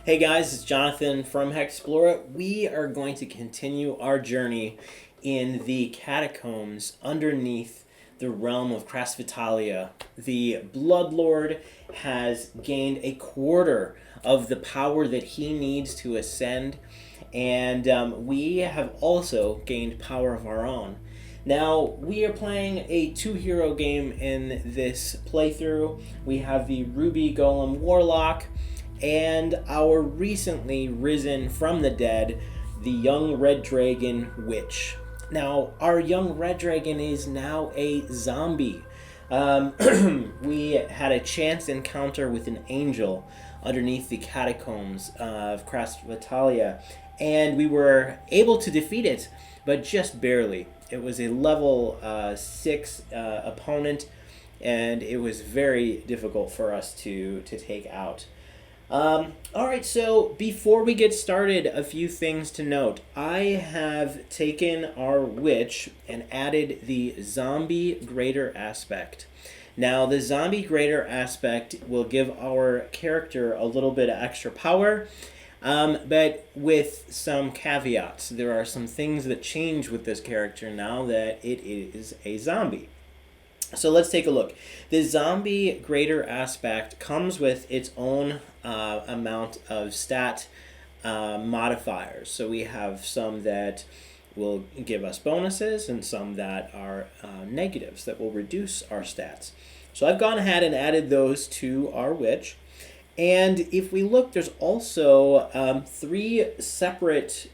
Hey guys, it's Jonathan from Hexplora. We are going to continue our journey in the catacombs underneath the realm of Krasvetelia. The Bloodlord has gained a quarter of the power that he needs to ascend, and we have also gained power of our own. Now, we are playing a two-hero game in this playthrough. We have the Ruby Golem Warlock and our recently risen from the dead, the young red dragon witch. Now, our young red dragon is now a zombie. We had a chance encounter with an angel underneath the catacombs of Krasvetelia, and we were able to defeat it, but just barely. It was a level 6 opponent, and it was very difficult for us to take out. Alright, so before we get started, a few things to note. I have taken our witch and added the zombie greater aspect. Now, the zombie greater aspect will give our character a little bit of extra power, but with some caveats. There are some things that change with this character now that it is a zombie. So let's take a look. The zombie greater aspect comes with its own amount of stat modifiers. So we have some that will give us bonuses and some that are negatives that will reduce our stats. So I've gone ahead and added those to our witch. And if we look, there's also 3 separate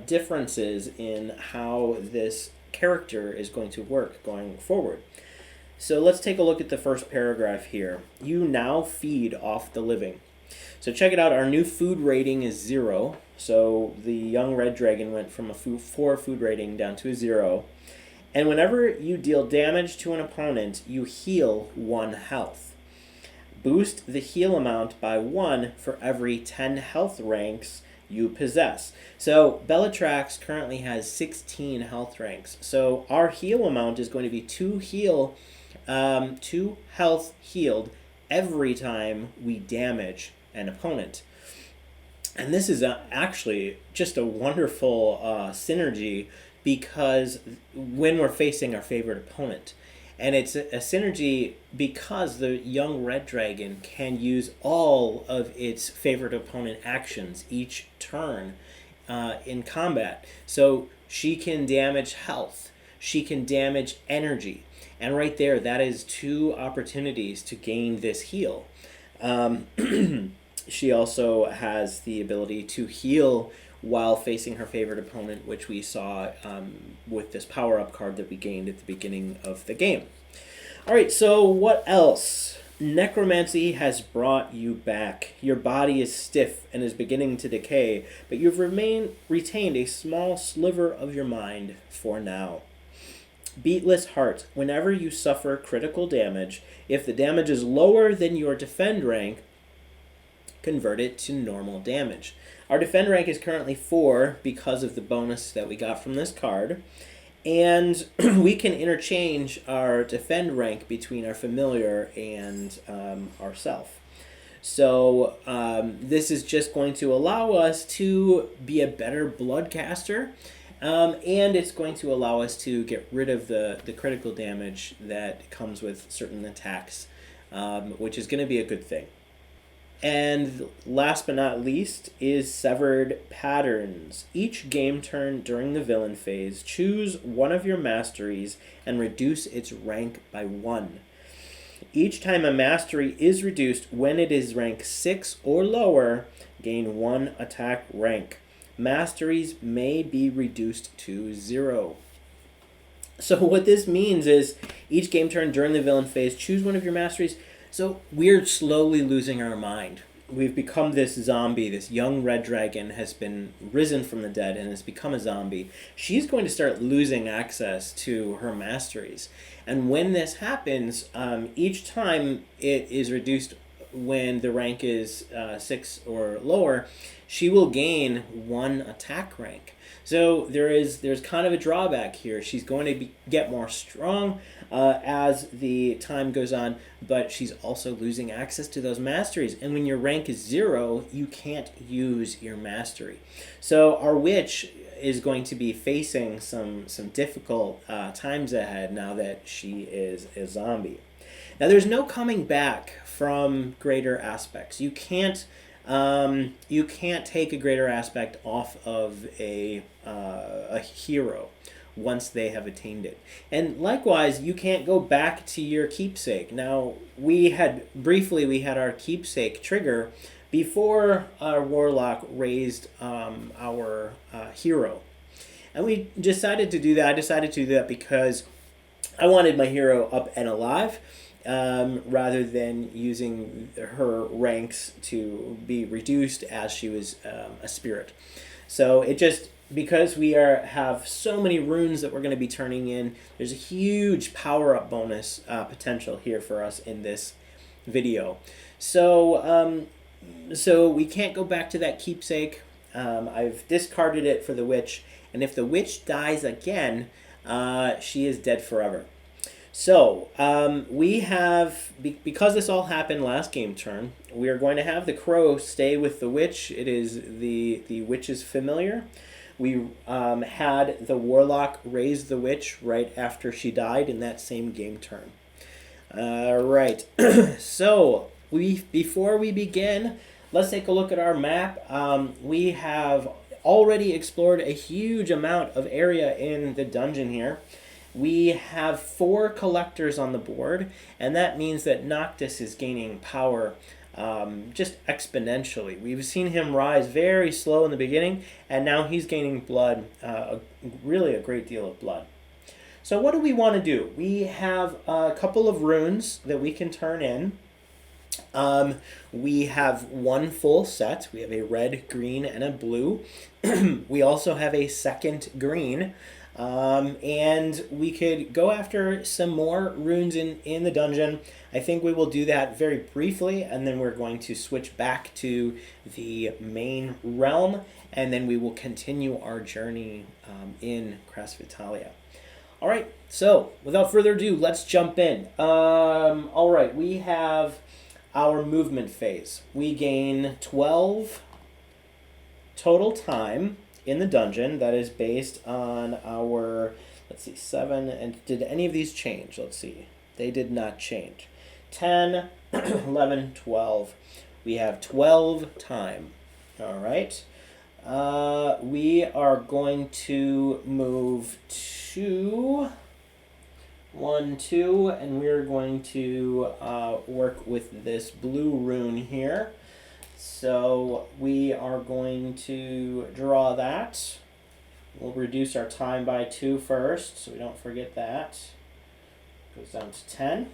differences in how this character is going to work going forward. So let's take a look at the first paragraph here. You now feed off the living. So check it out. Our new food rating is 0. So the young red dragon went from a 4 food rating down to a 0. And whenever you deal damage to an opponent, you heal 1 health. Boost the heal amount by 1 for every 10 health ranks you possess. So Belitrax currently has 16 health ranks. So our heal amount is going to be 2 health healed every time we damage an opponent. And this is actually just a wonderful synergy, because when we're facing our favorite opponent. And it's a synergy because the young red dragon can use all of its favorite opponent actions each turn in combat. So she can damage health, she can damage energy, and right there, that is 2 opportunities to gain this heal. She also has the ability to heal while facing her favorite opponent, which we saw with this power-up card that we gained at the beginning of the game. Alright, so what else? Necromancy has brought you back. Your body is stiff and is beginning to decay, but you've retained a small sliver of your mind for now. Beatless Heart. Whenever you suffer critical damage, if the damage is lower than your defend rank, convert it to normal damage. Our defend rank is currently 4 because of the bonus that we got from this card, and we can interchange our defend rank between our familiar and ourself. So this is just going to allow us to be a better bloodcaster, and it's going to allow us to get rid of the critical damage that comes with certain attacks, which is going to be a good thing. And last but not least is Severed Patterns. Each game turn during the villain phase, choose one of your masteries and reduce its rank by 1. Each time a mastery is reduced when it is rank 6 or lower, gain 1 attack rank. Masteries may be reduced to 0. So what this means is each game turn during the villain phase, choose one of your masteries. So we're slowly losing our mind. We've become this zombie. This young red dragon has been risen from the dead and has become a zombie. She's going to start losing access to her masteries. And when this happens, each time it is reduced when the rank is 6 or lower, she will gain 1 attack rank. So there's kind of a drawback here. She's going to get more strong as the time goes on, but she's also losing access to those masteries. And when your rank is 0, you can't use your mastery. So our witch is going to be facing some difficult times ahead now that she is a zombie. Now there's no coming back from greater aspects. You can't take a greater aspect off of a hero once they have attained it. And likewise, you can't go back to your keepsake. Now, we had our keepsake trigger before our warlock raised our hero. And we decided to do that. I decided to do that because I wanted my hero up and alive, rather than using her ranks to be reduced as she was a spirit. So it just, because we have so many runes that we're going to be turning in, there's a huge power-up bonus potential here for us in this video. So we can't go back to that keepsake. I've discarded it for the witch, and if the witch dies again, she is dead forever. So, we have, because this all happened last game turn, we are going to have the crow stay with the witch. It is the witch's familiar. We had the warlock raise the witch right after she died in that same game turn. Right. So, before we begin, let's take a look at our map. We have already explored a huge amount of area in the dungeon here. We have 4 collectors on the board, and that means that Noctis is gaining power just exponentially. We've seen him rise very slow in the beginning, and now he's gaining blood, really a great deal of blood. So what do we want to do? We have a couple of runes that we can turn in. We have 1 full set. We have a red, green, and a blue. We also have a second green. And we could go after some more runes in the dungeon. I think we will do that very briefly, and then we're going to switch back to the main realm, and then we will continue our journey in Krasvetelia. All right, so without further ado, let's jump in. All right, we have our movement phase. We gain 12 total time in the dungeon. That is based on our, 7, and did any of these change? Let's see. They did not change. 10, 11, 12. We have 12 time. All right. We are going to move to 1, 2, and we're going to work with this blue rune here. So we are going to draw that. We'll reduce our time by 2 first, so we don't forget that. Goes down to 10.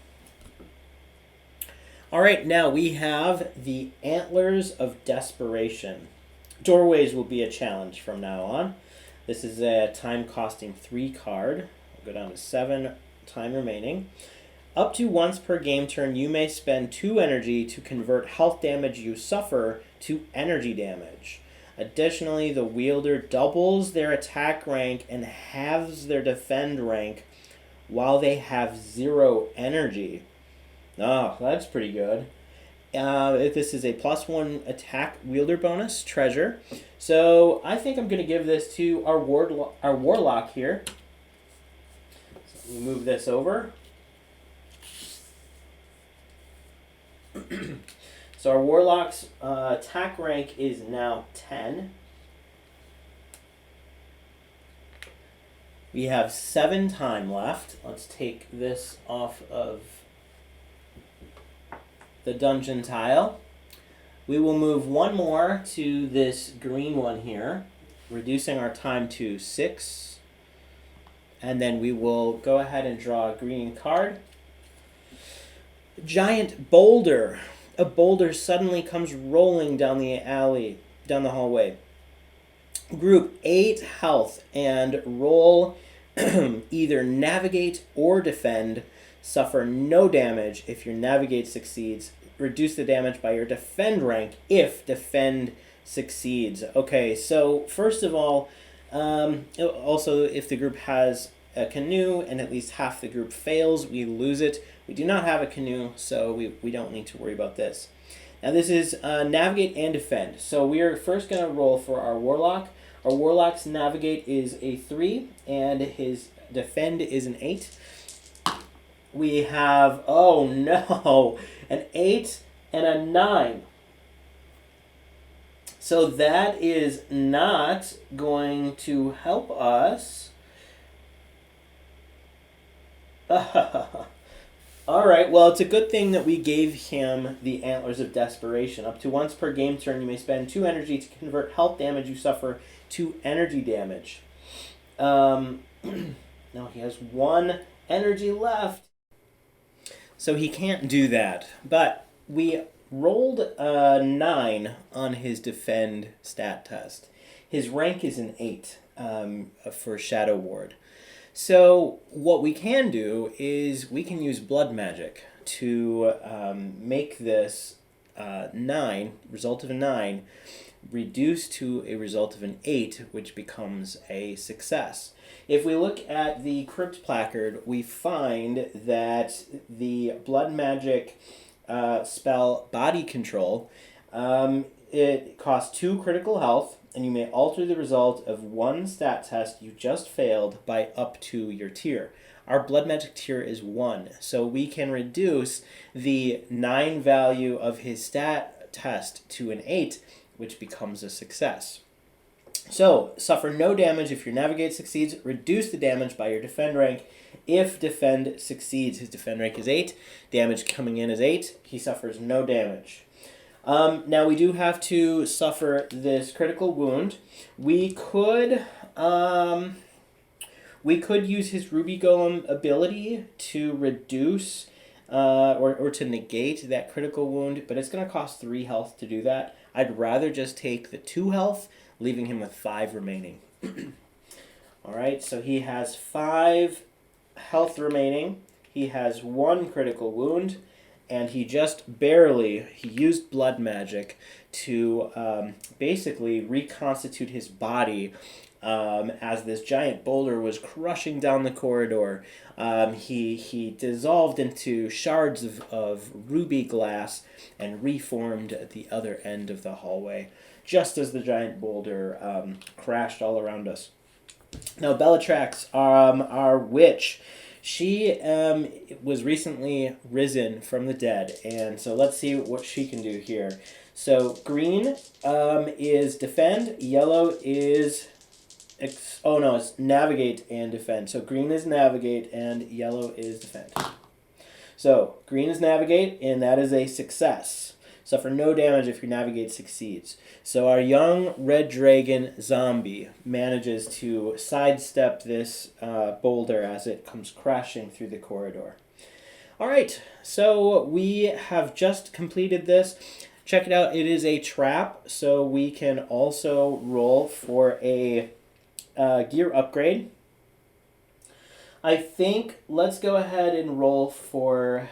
All right, now we have the Antlers of Desperation. Doorways will be a challenge from now on. This is a time costing 3 card. We'll go down to 7 time remaining. Up to once per game turn, you may spend 2 energy to convert health damage you suffer to energy damage. Additionally, the wielder doubles their attack rank and halves their defend rank while they have 0 energy. Oh, that's pretty good. If this is a +1 attack wielder bonus, treasure. So I think I'm going to give this to our warlock here. So we move this over. So our warlock's attack rank is now 10. We have 7 time left. Let's take this off of the dungeon tile. We will move 1 more to this green one here, reducing our time to 6. And then we will go ahead and draw a green card. Giant boulder. A boulder suddenly comes rolling down the hallway. Group 8 health and roll either navigate or defend. Suffer no damage if your navigate succeeds. reduce the damage by your defend rank if defend succeeds. Okay, so first of all, also if the group has a canoe and at least half the group fails, we lose it. We do not have a canoe, so we don't need to worry about this. Now this is navigate and defend. So we are first going to roll for our warlock. Our warlock's navigate is a 3 and his defend is an 8. We have, oh no, an 8 and a 9. So that is not going to help us. Alright, well, it's a good thing that we gave him the Antlers of Desperation. Up to once per game turn, you may spend 2 energy to convert health damage you suffer to energy damage. Now he has 1 energy left. So he can't do that. But we rolled a 9 on his defend stat test. His rank is an 8 for Shadow Ward. So what we can do is we can use blood magic to make this 9, result of a 9, reduce to a result of an 8, which becomes a success. If we look at the Crypt Placard, we find that the blood magic spell Body Control, it costs 2 critical health, and you may alter the result of 1 stat test you just failed by up to your tier. Our blood magic tier is 1, so we can reduce the 9 value of his stat test to an 8, which becomes a success. So, suffer no damage if your navigate succeeds. Reduce the damage by your defend rank if defend succeeds. His defend rank is 8. Damage coming in is 8. He suffers no damage. Now, we do have to suffer this critical wound. We could use his Ruby Golem ability to reduce or to negate that critical wound, but it's going to cost 3 health to do that. I'd rather just take the 2 health, leaving him with 5 remaining. Alright, so he has 5 health remaining. He has 1 critical wound, and he just barely, he used blood magic to basically reconstitute his body as this giant boulder was crushing down the corridor. He dissolved into shards of ruby glass and reformed at the other end of the hallway, just as the giant boulder crashed all around us. Now, Belitrax, our witch, she was recently risen from the dead, and so let's see what she can do here. So green is defend, yellow is it's navigate and defend. So green is navigate and yellow is defend. So green is navigate, and that is a success. Suffer no damage if your navigate succeeds. So our young red dragon zombie manages to sidestep this boulder as it comes crashing through the corridor. All right, so we have just completed this. Check it out. It is a trap, so we can also roll for a gear upgrade. I think let's go ahead and roll for...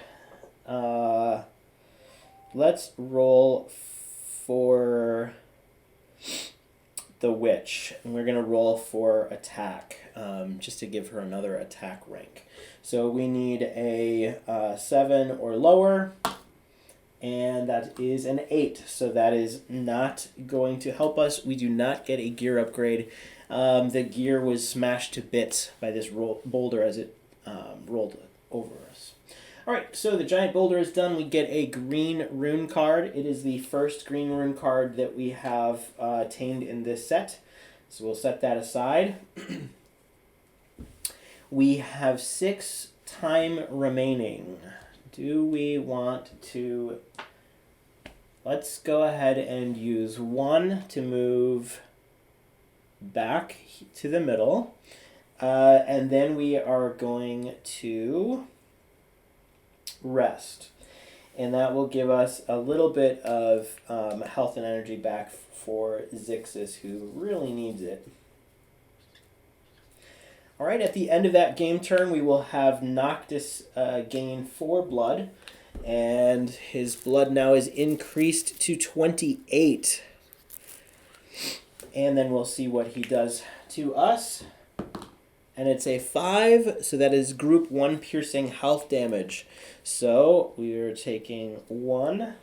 let's roll for the witch, and we're going to roll for attack, just to give her another attack rank. So we need a 7 or lower, and that is an 8, so that is not going to help us. We do not get a gear upgrade. The gear was smashed to bits by this boulder as it rolled over us. Alright, so the giant boulder is done. We get a green rune card. It is the first green rune card that we have attained in this set. So we'll set that aside. We have 6 time remaining. Do we want to... Let's go ahead and use 1 to move back to the middle. And then we are going to rest, and that will give us a little bit of health and energy back for Zixis, who really needs it. Alright, at the end of that game turn, we will have Noctis gain 4 blood, And his blood now is increased to 28. And then we'll see what he does to us. And it's a 5, so that is group 1 piercing health damage. So we are taking 1.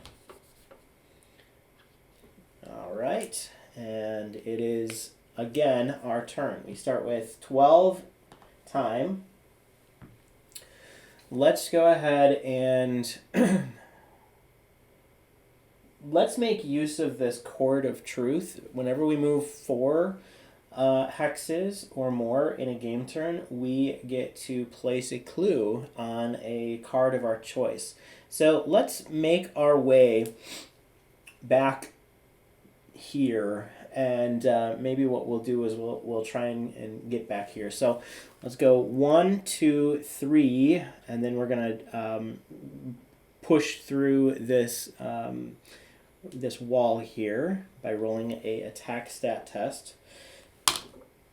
All right. And it is, again, our turn. We start with 12 time. Let's go ahead and let's make use of this Cord of Truth. Whenever we move 4 hexes or more in a game turn, we get to place a clue on a card of our choice. So let's make our way back here, and maybe what we'll do is we'll try and get back here. So let's go 1, 2, 3, and then we're gonna push through this this wall here by rolling a attack stat test.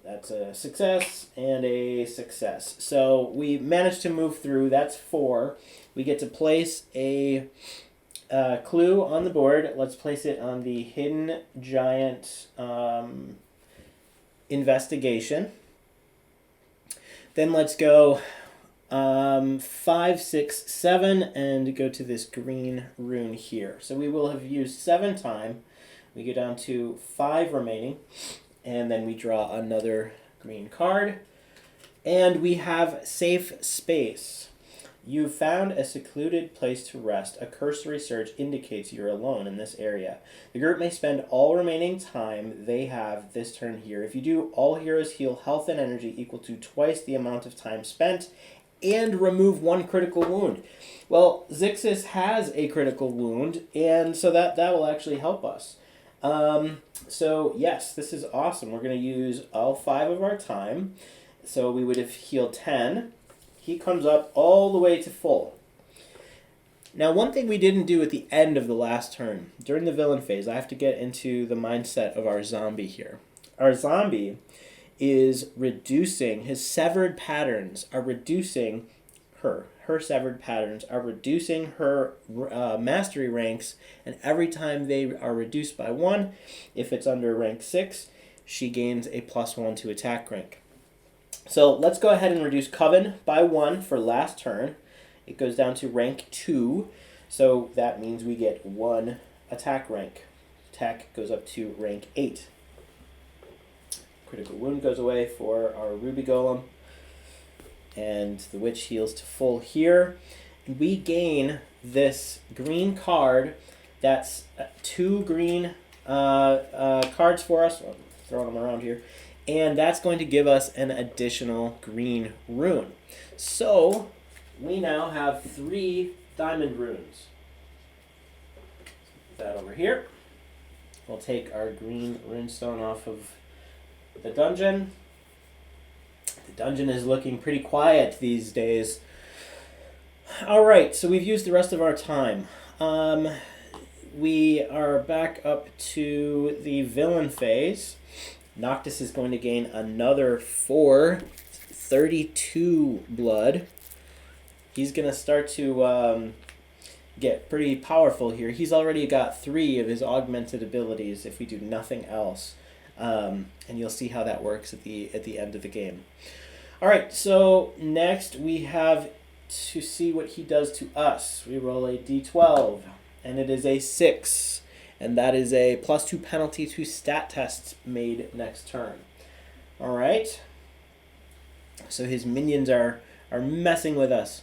That's a success and a success. So we managed to move through. That's 4. We get to place a clue on the board. Let's place it on the Hidden Giant investigation. Then let's go 5, 6, 7, and go to this green rune here. So we will have used 7 time. We go down to 5 remaining, and then we draw another green card. And we have Safe Space. You've found a secluded place to rest. A cursory search indicates you're alone in this area. The group may spend all remaining time they have this turn here. If you do, all heroes heal health and energy equal to twice the amount of time spent and remove 1 critical wound. Well, Zixis has a critical wound, and so that will actually help us. So yes, this is awesome. We're going to use all 5 of our time. So we would have healed 10. He comes up all the way to full. Now, one thing we didn't do at the end of the last turn, during the villain phase, I have to get into the mindset of our zombie here. Our zombie is reducing, his severed patterns are reducing her severed patterns are reducing her mastery ranks, and every time they are reduced by 1, if it's under rank 6, she gains a +1 to attack rank. So let's go ahead and reduce Coven by 1 for last turn. It goes down to rank 2, so that means we get 1 attack rank. Attack goes up to rank 8. Critical wound goes away for our Ruby Golem, and the witch heals to full here. And we gain this green card. That's 2 green cards for us. I'm throwing them around here. And that's going to give us an additional green rune. So we now have 3 diamond runes. Put that over here. We'll take our green runestone off of the dungeon. The dungeon is looking pretty quiet these days. Alright, so we've used the rest of our time. We are back up to the villain phase. Noctis is going to gain another 32 blood. He's going to start to get pretty powerful here. He's already got 3 of his augmented abilities if we do nothing else. And you'll see how that works at the end of the game. Alright, so next we have to see what he does to us. We roll a d12, and it is a 6. And that is a +2 penalty to stat tests made next turn. Alright. So his minions are messing with us.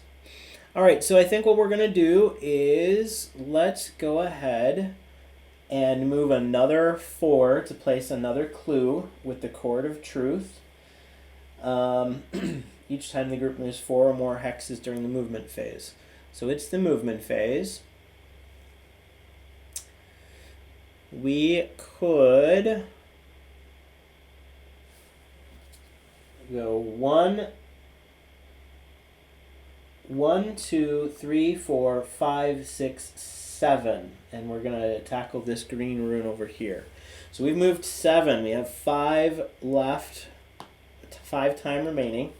Alright, so I think what we're going to do is let's go ahead and move another 4 to place another clue with the Cord of Truth. Each time the group moves 4 or more hexes during the movement phase. So it's the movement phase. We could go 1, 2, 3, 4, 5, 6, 7, and we're going to tackle this green rune over here. So we've moved 7. We have 5 left, 5 time remaining.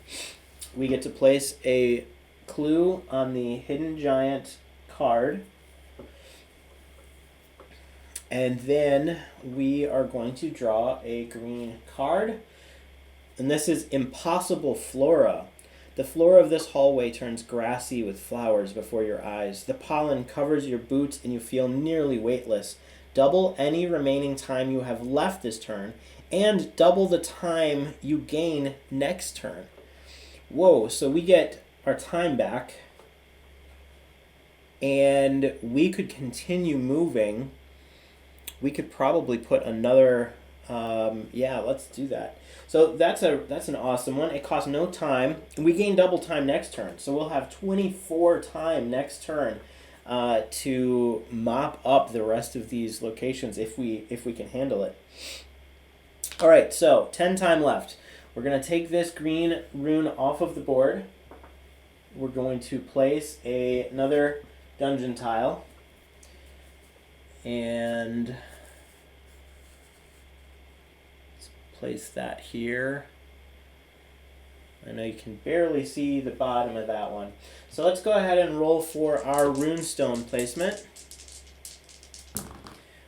We get to place a clue on the Hidden Giant card. And then we are going to draw a green card. And this is Impossible Flora. The floor of this hallway turns grassy with flowers before your eyes. The pollen covers your boots and you feel nearly weightless. Double any remaining time you have left this turn, and double the time you gain next turn. Whoa, so we get our time back, and we could continue moving. We could probably put another, yeah, let's do that. So that's an awesome one. It costs no time, and we gain double time next turn. So we'll have 24 time next turn to mop up the rest of these locations if we can handle it. All right, so 10 time left. We're going to take this green rune off of the board. We're going to place another dungeon tile. And let's place that here. I know you can barely see the bottom of that one. So let's go ahead and roll for our runestone placement.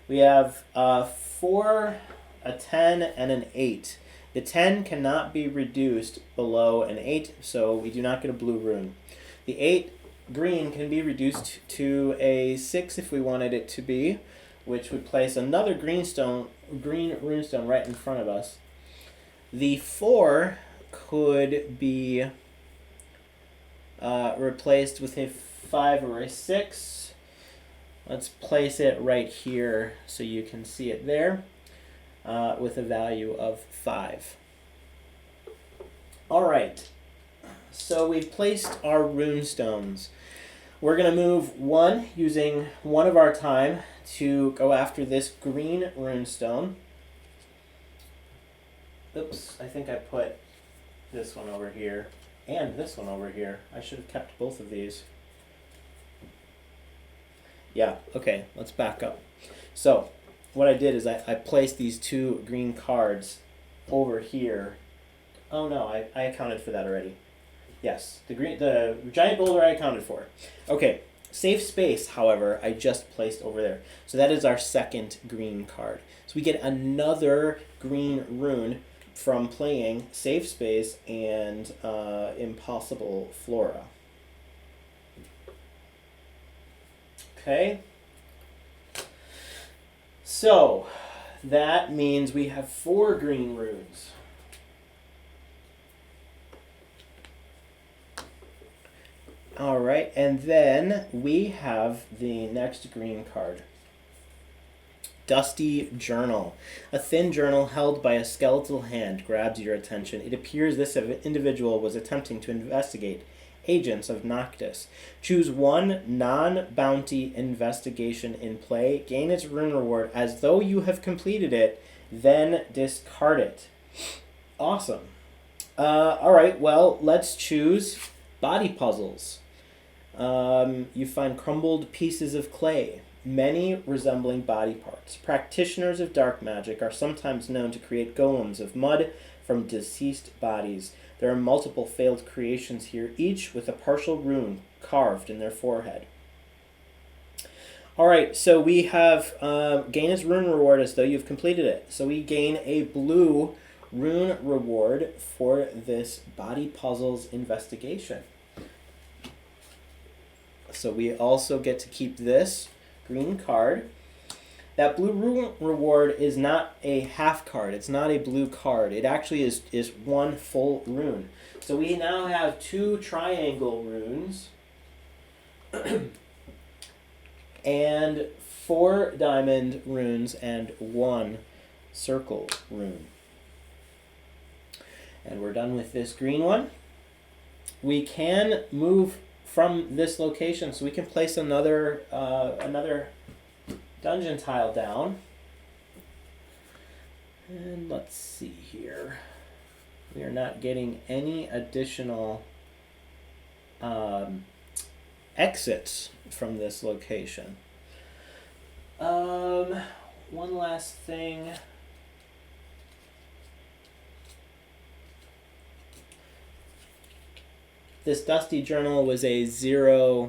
We have 4, a 10, and an 8. The 10 cannot be reduced below an 8, so we do not get a blue rune. The 8 green can be reduced to a 6 if we wanted it to be, which would place another green runestone right in front of us. The 4 could be replaced with a 5 or a 6. Let's place it right here so you can see it there with a value of 5. All right, so we've placed our runestones. We're going to move 1 using 1 of our time to go after this green runestone. Oops, I think I put this one over here and this one over here. I should have kept both of these. Yeah, okay, let's back up. So what I did is I placed these 2 green cards over here. Oh no, I accounted for that already. Yes, the giant boulder I accounted for. Okay, safe space, however, I just placed over there. So that is our second green card. So we get another green rune from playing Safe Space and Impossible Flora. Okay. So that means we have 4 green runes. All right, and then we have the next green card. Dusty Journal. A thin journal held by a skeletal hand grabs your attention. It appears this individual was attempting to investigate agents of Noctis. Choose 1 non-bounty investigation in play. Gain its rune reward as though you have completed it, then discard it. Awesome. All right, well, let's choose body puzzles. You find crumbled pieces of clay, many resembling body parts. Practitioners of dark magic are sometimes known to create golems of mud from deceased bodies. There are multiple failed creations here, each with a partial rune carved in their forehead. All right, so we have gain its rune reward as though you've completed it. So we gain a blue rune reward for this body puzzles investigation. So we also get to keep this green card. That blue rune reward is not a half card. It's not a blue card. It actually is 1 full rune. So we now have 2 triangle runes and 4 diamond runes and 1 circle rune. And we're done with this green one. We can move from this location, so we can place another dungeon tile down. And let's see here. We are not getting any additional exits from this location. One last thing. This Dusty Journal was a 0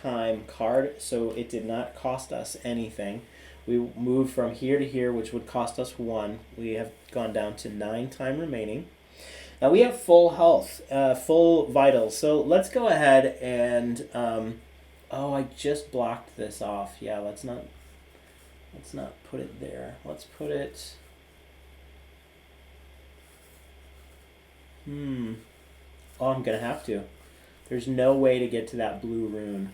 time card, so it did not cost us anything. We moved from here to here, which would cost us 1. We have gone down to 9 time remaining. Now we have full health, full vitals. So let's go ahead and oh, I just blocked this off. Yeah, let's not put it there. Let's put it. Oh, I'm gonna have to. There's no way to get to that blue rune.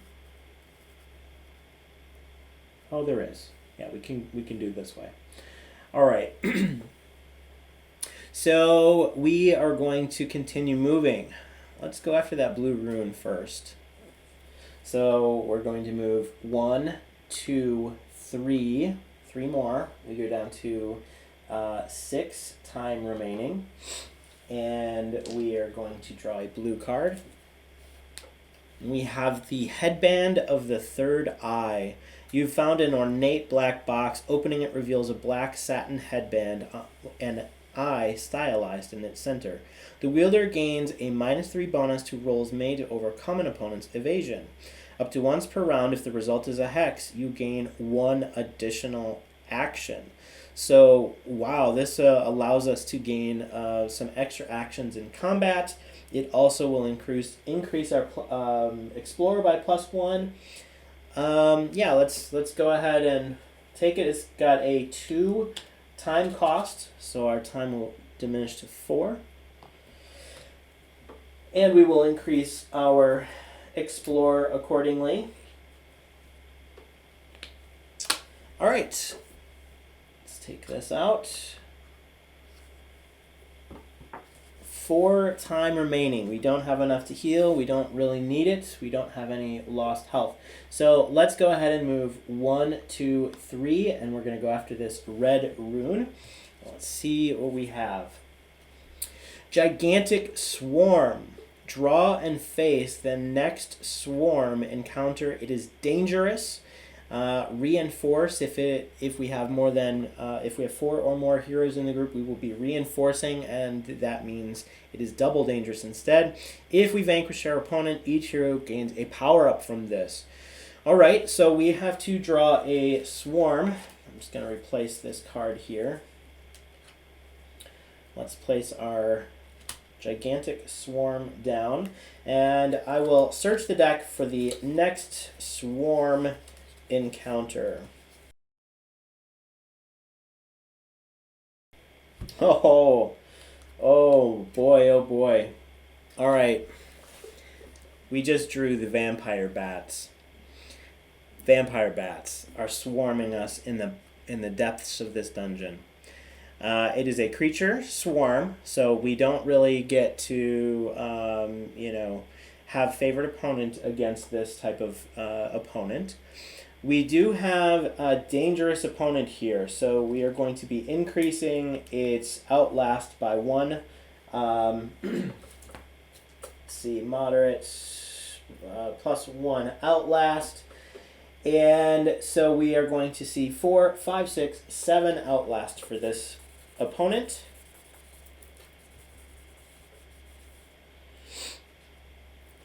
Oh, there is. Yeah, we can do it this way. All right. So we are going to continue moving. Let's go after that blue rune first. So we're going to move 1, 2, 3. 3 more. We go down to 6 time remaining. And we are going to draw a blue card. We have the Headband of the Third Eye. You've found an ornate black box. Opening it reveals a black satin headband and eye stylized in its center. The wielder gains a -3 bonus to rolls made to overcome an opponent's evasion. Up to once per round, if the result is a hex, you gain 1 additional action. So, wow, this allows us to gain some extra actions in combat. It also will increase our Explorer by +1. Yeah, let's go ahead and take it. It's got a 2 time cost, so our time will diminish to 4. And we will increase our Explorer accordingly. All right. Take this out. 4 time remaining. We don't have enough to heal. We don't really need it. We don't have any lost health. So let's go ahead and move 1, 2, 3, and we're going to go after this red rune. Let's see what we have. Gigantic Swarm. Draw and face the next swarm encounter. It is dangerous. Reinforce if we have more than if we have 4 or more heroes in the group, we will be reinforcing, and that means it is double dangerous instead. If we vanquish our opponent, each hero gains a power up from this. All right, so we have to draw a swarm. I'm just going to replace this card here. Let's place our gigantic swarm down, and I will search the deck for the next swarm encounter. Oh boy, oh boy. All right. We just drew the vampire bats. Vampire bats are swarming us in the depths of this dungeon. It is a creature swarm, so we don't really get to have favored opponent against this type of opponent. We do have a dangerous opponent here, so we are going to be increasing its Outlast by 1. Let's see, moderate, +1 Outlast. And so we are going to see 4, 5, 6, 7 Outlast for this opponent.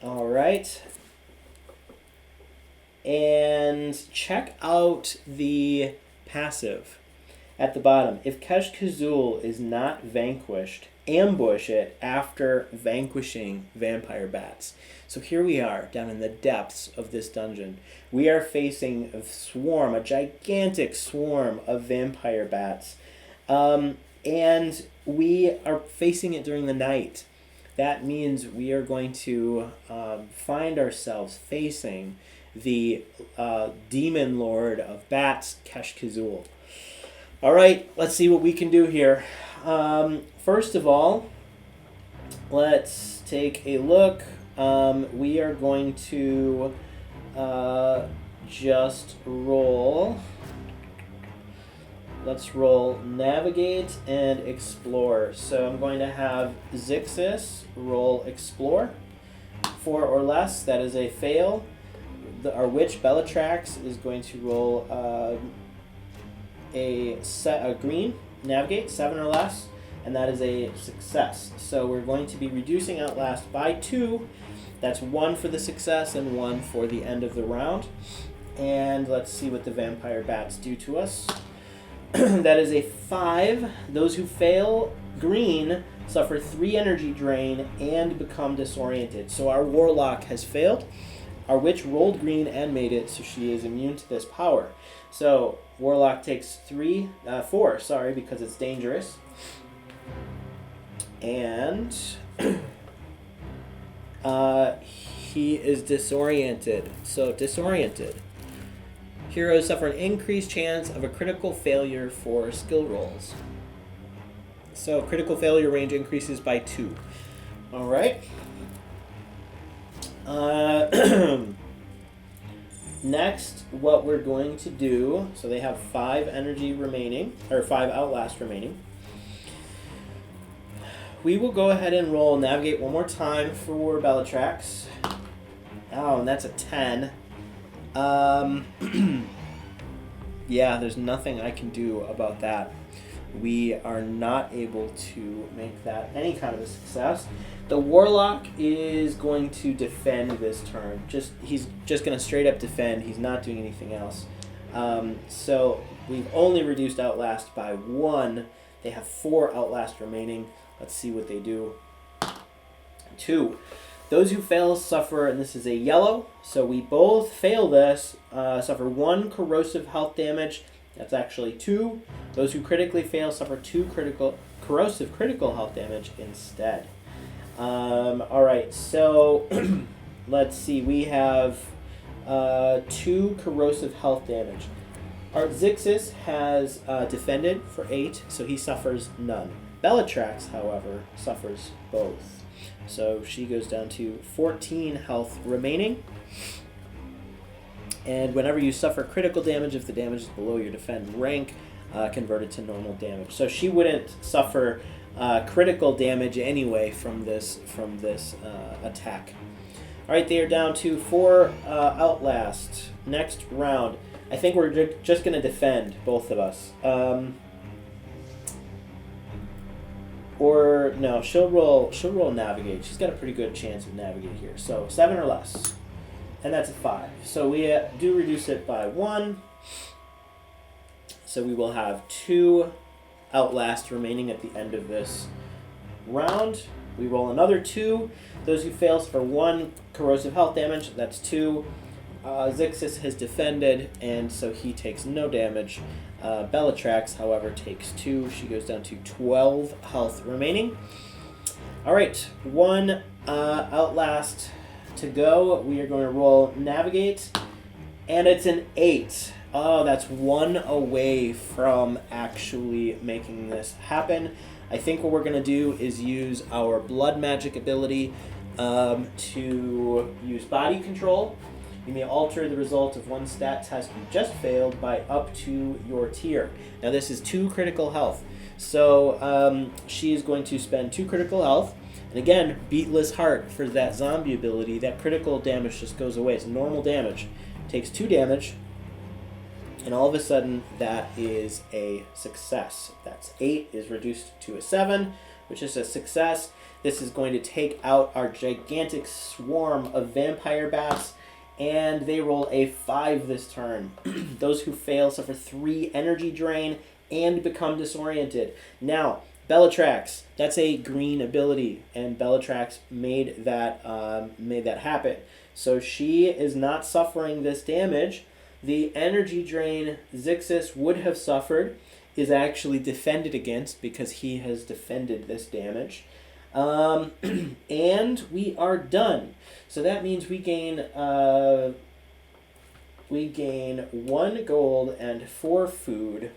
All right. And check out the passive at the bottom. If Kazul is not vanquished, ambush it after vanquishing vampire bats. So here we are down in the depths of this dungeon. We are facing a swarm, a gigantic swarm of vampire bats. And we are facing it during the night. That means we are going to find ourselves facing the demon lord of bats, Kazul. All right, let's see what we can do here. First of all, let's take a look. We are going to just roll. Let's roll Navigate and Explore. So I'm going to have Zixis roll Explore. 4 or less, that is a fail. Our witch Belitrax is going to roll a green Navigate, 7 or less, and that is a success. So we're going to be reducing Outlast by 2, That's 1 for the success and 1 for the end of the round. And let's see what the vampire bats do to us. That is a 5. Those who fail green suffer 3 energy drain and become disoriented. So our warlock has failed. Our witch rolled green and made it, so she is immune to this power. So warlock takes 4, because it's dangerous. And he is disoriented. So disoriented. Heroes suffer an increased chance of a critical failure for skill rolls. So critical failure range increases by 2. All right. Next, what we're going to do, so they have 5 energy remaining, or 5 outlast remaining. We will go ahead and roll navigate one more time for Belitrax. Oh, and that's a 10. Yeah, there's nothing I can do about that. We are not able to make that any kind of a success. The warlock is going to defend this turn. He's just going to straight up defend. He's not doing anything else. So we've only reduced outlast by 1. They have 4 outlast remaining. Let's see what they do. 2. Those who fail suffer, and this is a yellow, so we both fail this, suffer 1 corrosive health damage. That's actually 2. Those who critically fail suffer 2 corrosive critical health damage instead. Alright, so let's see. We have 2 corrosive health damage. Our Zixis has defended for 8, so he suffers none. Belitrax, however, suffers both. So she goes down to 14 health remaining. And whenever you suffer critical damage, if the damage is below your defend rank, converted to normal damage. So she wouldn't suffer critical damage anyway from this attack. All right, they are down to 4 outlast. Next round, I think we're just going to defend, both of us. Or no, she'll roll navigate. She's got a pretty good chance of navigate here. So 7 or less, and that's a 5. So we do reduce it by 1. So we will have 2 outlast remaining at the end of this round. We roll another 2. Those who fail for 1 corrosive health damage. That's 2. Zixis has defended, and so he takes no damage. Belitrax, however, takes 2. She goes down to 12 health remaining. All right, 1 outlast to go. We are going to roll navigate, and it's an 8. Oh, that's 1 away from actually making this happen. I think what we're going to do is use our blood magic ability to use body control. You may alter the result of one stat test you just failed by up to your tier. Now this is 2 critical health. So she is going to spend 2 critical health. And again, beatless heart for that zombie ability. That critical damage just goes away. It's normal damage. Takes 2 damage. And all of a sudden, that is a success. That's 8 is reduced to a 7, which is a success. This is going to take out our gigantic swarm of vampire bats. And they roll a 5 this turn. Those who fail suffer 3 energy drain and become disoriented. Now, Belitrax, that's a green ability, and Belitrax made that happen. So she is not suffering this damage. The energy drain Zixis would have suffered is actually defended against because he has defended this damage. And we are done. So that means we gain 1 gold and 4 food.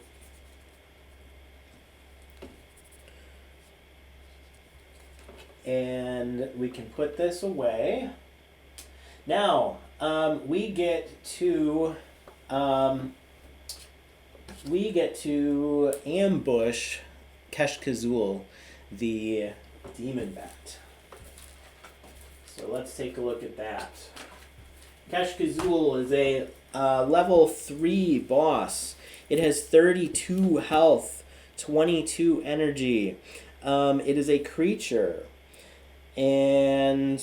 And we can put this away. Now, we get to ambush Kazul, the demon bat. So let's take a look at that. Kazul is a level 3 boss. It has 32 health, 22 energy. It is a creature. And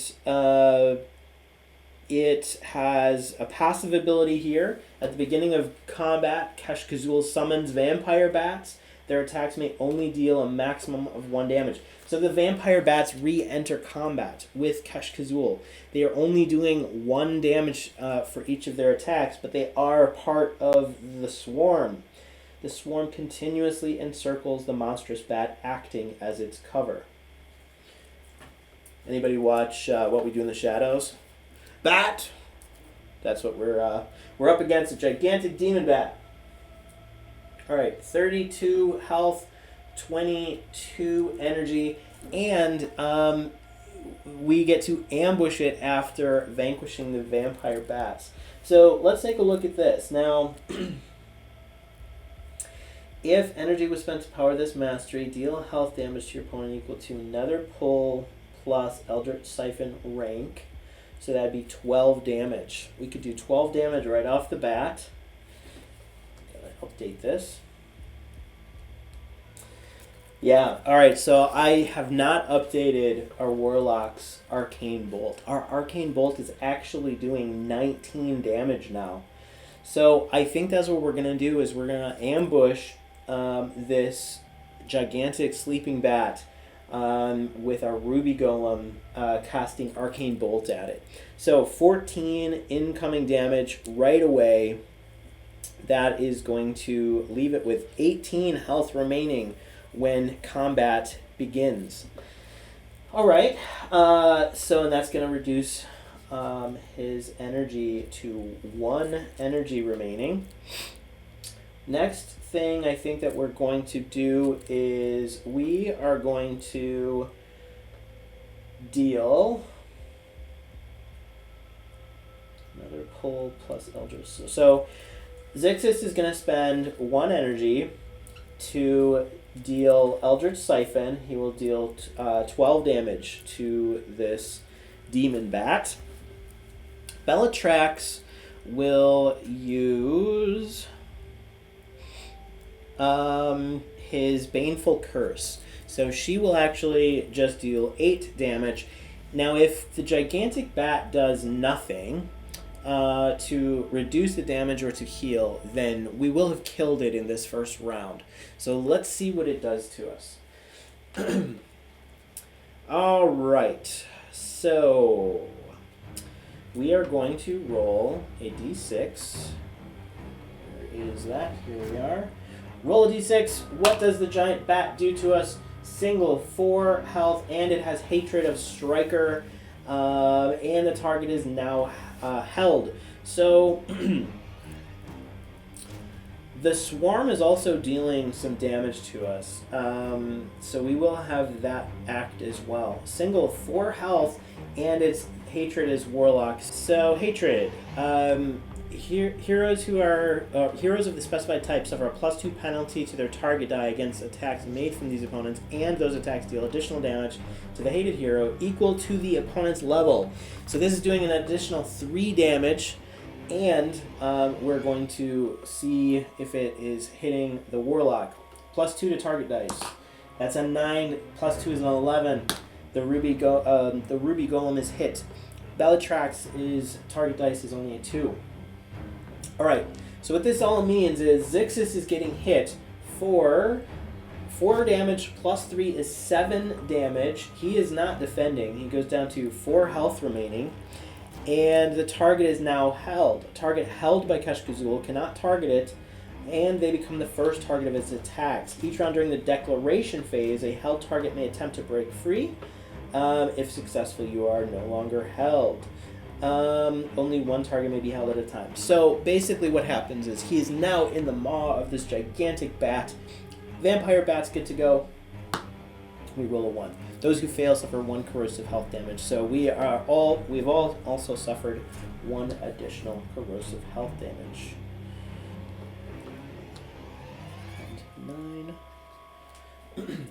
it has a passive ability here. At the beginning of combat, Kazul summons vampire bats. Their attacks may only deal a maximum of 1 damage. So the vampire bats re-enter combat with Kazul. They are only doing 1 damage for each of their attacks, but they are part of the swarm. The swarm continuously encircles the monstrous bat, acting as its cover. Anybody watch What We Do in the Shadows? Bat! That's what we're up against, a gigantic demon bat. Alright, 32 health, 22 energy, and we get to ambush it after vanquishing the vampire bats. So let's take a look at this. Now, if energy was spent to power this mastery, deal health damage to your opponent equal to Nether Pull plus Eldritch Siphon rank. So that'd be 12 damage. We could do 12 damage right off the bat. Gotta update this. Yeah, alright, so I have not updated our Warlock's Arcane Bolt. Our Arcane Bolt is actually doing 19 damage now. So I think that's what we're going to do, is we're going to ambush this gigantic sleeping bat with our Ruby Golem casting Arcane Bolt at it. So 14 incoming damage right away. That is going to leave it with 18 health remaining when combat begins. Alright, so that's going to reduce his energy to 1 energy remaining. Next thing I think that we're going to do is we are going to deal another pull plus Eldritch. So Zixis is going to spend 1 energy to deal Eldritch Siphon. He will deal 12 damage to this demon bat. Belitrax will use his Baneful Curse. So she will actually just deal 8 damage. Now if the gigantic bat does nothing to reduce the damage or to heal, then we will have killed it in this first round. So let's see what it does to us. Alright, so we are going to roll a d6. Where is that? Here we are. Roll a d6. What does the giant bat do to us? Single 4 health, and it has Hatred of Striker, and the target is now held. So the swarm is also dealing some damage to us, so we will have that act as well. Single 4 health, and its Hatred is Warlock. So Hatred, heroes who are heroes of the specified type suffer a +2 penalty to their target die against attacks made from these opponents, and those attacks deal additional damage to the hated hero equal to the opponent's level. So this is doing an additional 3 damage, and we're going to see if it is hitting the Warlock. +2 to target dice. That's a 9. +2 is an 11. The Ruby Golem is hit. Belitrax is target dice is only a 2. Alright, so what this all means is Zixis is getting hit for 4 damage +3 is 7 damage. He is not defending. He goes down to 4 health remaining. And the target is now held. Target held by Kazul cannot target it, and they become the first target of its attacks. Each round during the declaration phase, a held target may attempt to break free. If successful, you are no longer held. Only 1 target may be held at a time. So basically what happens is he is now in the maw of this gigantic bat. Vampire bats get to go. We roll a 1. Those who fail suffer 1 corrosive health damage. So we've all also suffered 1 additional corrosive health damage. And 9.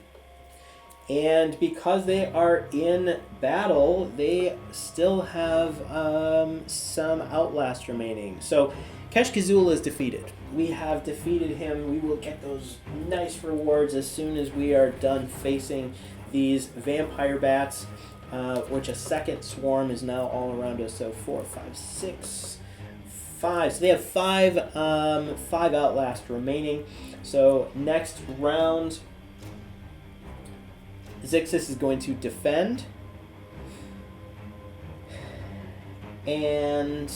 And because they are in battle, they still have some Outlast remaining. So Kazul is defeated. We have defeated him. We will get those nice rewards as soon as we are done facing these vampire bats. which a second swarm is now all around us. So 4, 5, 6, 5. So they have five Outlast remaining. So next round, Zixis is going to defend. And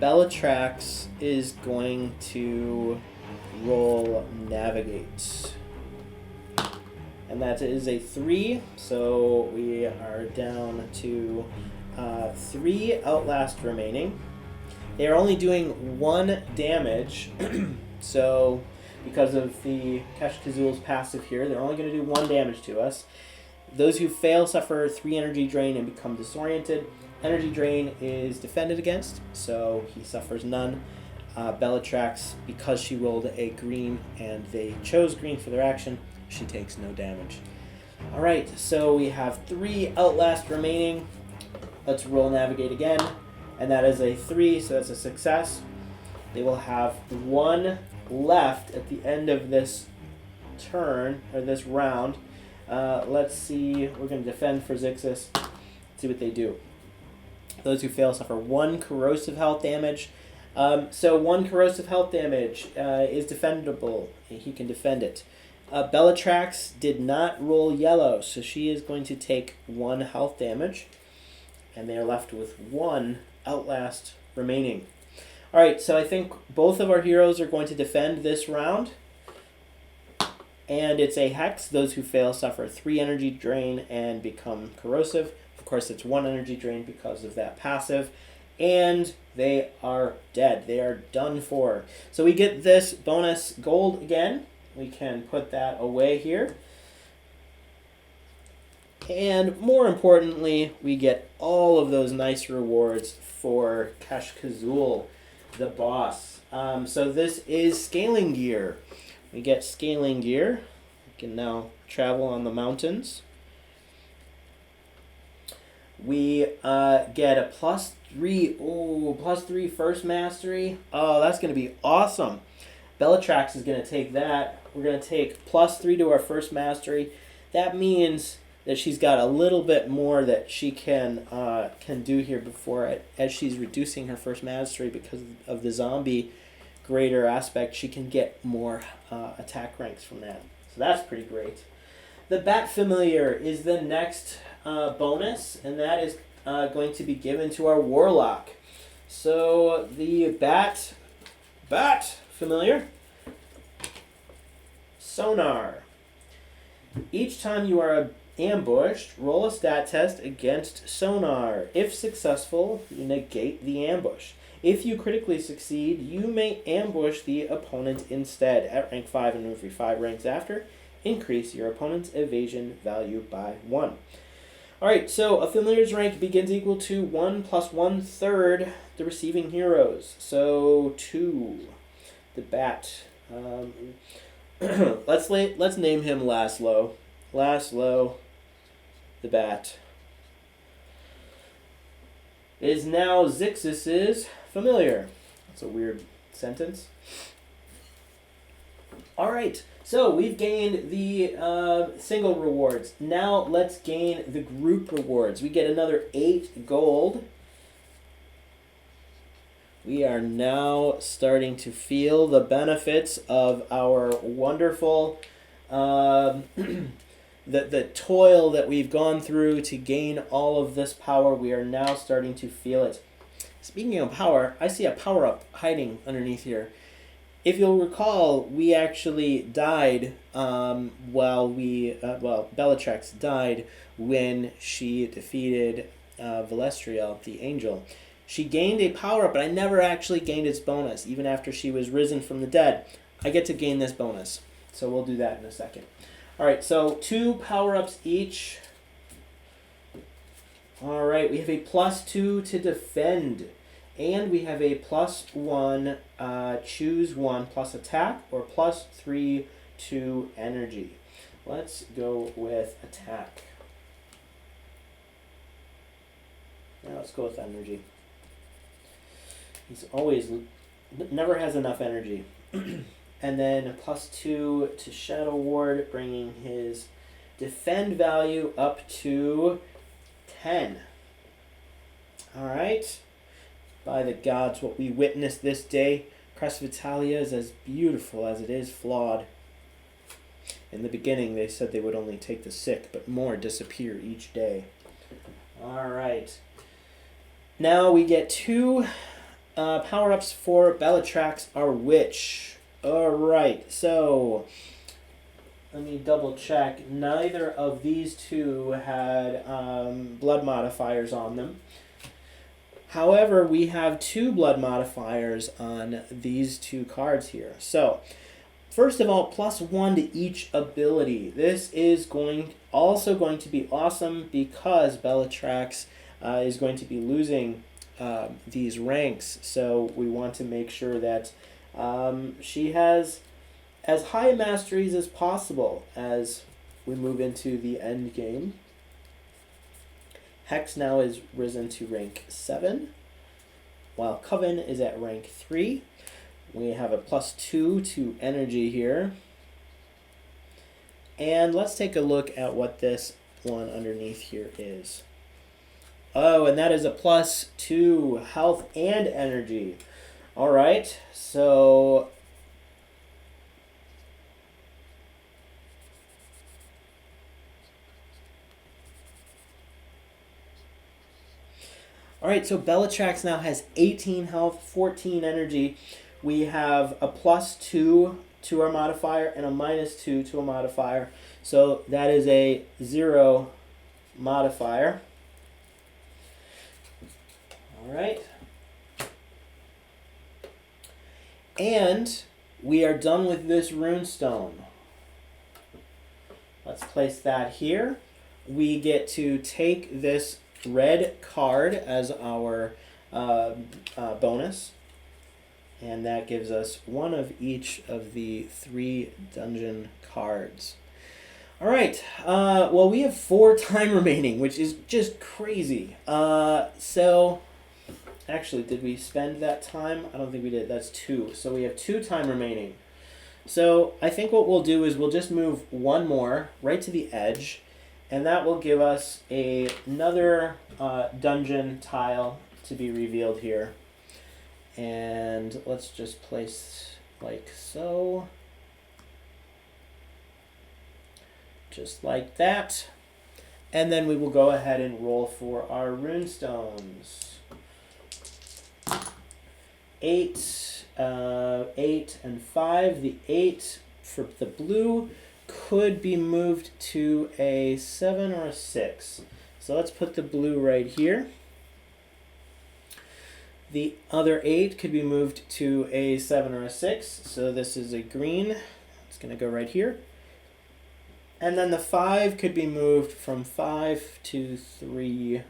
Belitrax is going to roll Navigate. And that is a 3, so we are down to 3 Outlast remaining. They are only doing 1 damage, so because of the Kazul's passive here, they're only going to do 1 damage to us. Those who fail suffer 3 energy drain and become disoriented. Energy drain is defended against, so he suffers none. Belitrax, because she rolled a green and they chose green for their action, she takes no damage. Alright, so we have 3 Outlast remaining. Let's roll Navigate again. And that is a 3, so that's a success. They will have 1 left at the end of this turn, or this round. Let's see, we're going to defend for Zixis. See what they do. Those who fail suffer 1 corrosive health damage. So 1 corrosive health damage is defendable. He can defend it. Belitrax did not roll yellow, so she is going to take 1 health damage. And they are left with 1 Outlast remaining. Alright, so I think both of our heroes are going to defend this round. And it's a Hex. Those who fail suffer 3 energy drain and become corrosive. Of course, it's 1 energy drain because of that passive. And they are dead. They are done for. So we get this bonus gold again. We can put that away here. And more importantly, we get all of those nice rewards for Kazul, the boss. So this is scaling gear. We get scaling gear. We can now travel on the mountains. We get a +3 first mastery. Oh, that's going to be awesome. Belitrax is going to take that. We're going to take +3 to our first mastery. That means that she's got a little bit more that she can do here before, as she's reducing her first mastery because of the zombie greater aspect. She can get more attack ranks from that. So that's pretty great. The Bat Familiar is the next bonus, and that is going to be given to our Warlock. So the Bat Familiar. Sonar. Each time you are ambushed, roll a stat test against Sonar. If successful, you negate the ambush. If you critically succeed, you may ambush the opponent instead. At rank 5 and every 5 ranks after, increase your opponent's evasion value by 1. Alright, so a familiar's rank begins equal to 1 plus 1/3 the receiving heroes. So 2. The Bat. Let's name him Laszlo. Laszlo, the Bat, is now Zixis' familiar. That's a weird sentence. Alright, so we've gained the single rewards. Now let's gain the group rewards. We get another 8 gold. We are now starting to feel the benefits of our wonderful the toil that we've gone through to gain all of this power. We are now starting to feel it. Speaking of power, I see a power-up hiding underneath here. If you'll recall, we actually died Belitrax died when she defeated Belitrax, the angel. She gained a power-up, but I never actually gained its bonus, even after she was risen from the dead. I get to gain this bonus, so we'll do that in a second. Alright, so 2 power-ups each. Alright, we have a +2 to defend. And we have a +1, choose 1 plus attack, or +3 to energy. Let's go with attack. Now let's go with energy. He's always, never has enough energy. And then +2 to Shadow Ward, bringing his defend value up to 10. Alright. By the gods, what we witnessed this day, Krasvetelia is as beautiful as it is flawed. In the beginning, they said they would only take the sick, but more disappear each day. Alright. Now we get 2 power-ups for Belitrax, our witch. Alright, so let me double check. Neither of these 2 had blood modifiers on them. However, we have 2 blood modifiers on these 2 cards here. So, first of all, +1 to each ability. This is also going to be awesome because Belitrax is going to be losing these ranks. So we want to make sure that she has as high masteries as possible as we move into the end game. Hex now is risen to rank 7, while Coven is at rank 3. We have a +2 to energy here. And let's take a look at what this one underneath here is. Oh, and that is a +2 health and energy. All right, so Belitrax now has 18 health, 14 energy. We have a +2 to our modifier and a -2 to a modifier. So that is a 0 modifier. All right. And we are done with this runestone. Let's place that here. We get to take this red card as our bonus. And that gives us 1 of each of the 3 dungeon cards. All right. Well, we have 4 time remaining, which is just crazy. So, actually, did we spend that time? I don't think we did. That's 2. So we have 2 time remaining. So I think what we'll do is we'll just move 1 more right to the edge. And that will give us another dungeon tile to be revealed here. And let's just place like so. Just like that. And then we will go ahead and roll for our runestones. 8, 8, and 5. The 8 for the blue could be moved to a 7 or a 6. So let's put the blue right here. The other 8 could be moved to a 7 or a 6. So this is a green. It's going to go right here. And then the 5 could be moved from 5 to 3.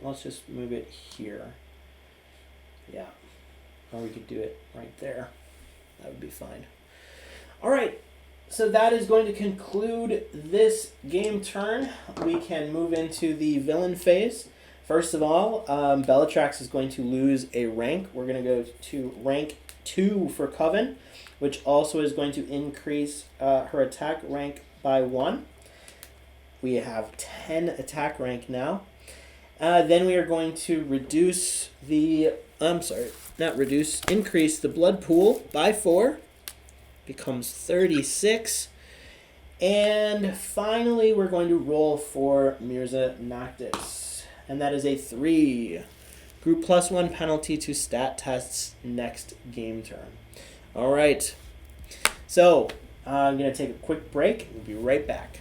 Let's just move it here. Yeah. Or we could do it right there. That would be fine. All right. So that is going to conclude this game turn. We can move into the villain phase. First of all, Belitrax is going to lose a rank. We're going to go to rank 2 for Coven, which also is going to increase her attack rank by 1. We have 10 attack rank now. Then we are going to increase the blood pool by 4. Becomes 36. And finally, we're going to roll for Mirza Noctis. And that is a 3. Group +1 penalty to stat tests next game turn. All right. So I'm going to take a quick break. We'll be right back.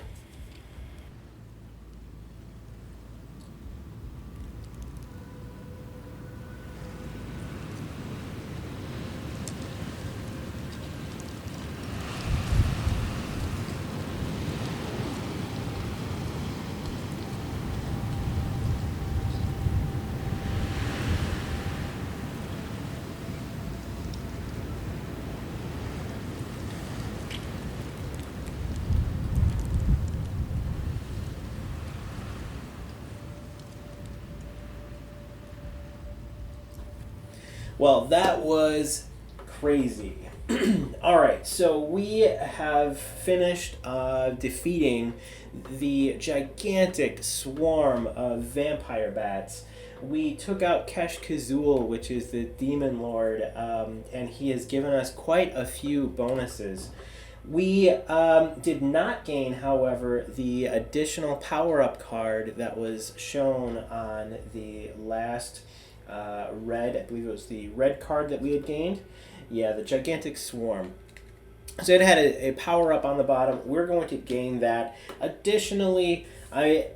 Well, that was crazy. Alright, so we have finished defeating the gigantic swarm of vampire bats. We took out Kazul, which is the demon lord, and he has given us quite a few bonuses. We did not gain, however, the additional power-up card that was shown on the last red, I believe it was the red card that we had gained. Yeah, the gigantic swarm. So it had a power-up on the bottom. We're going to gain that. Additionally, I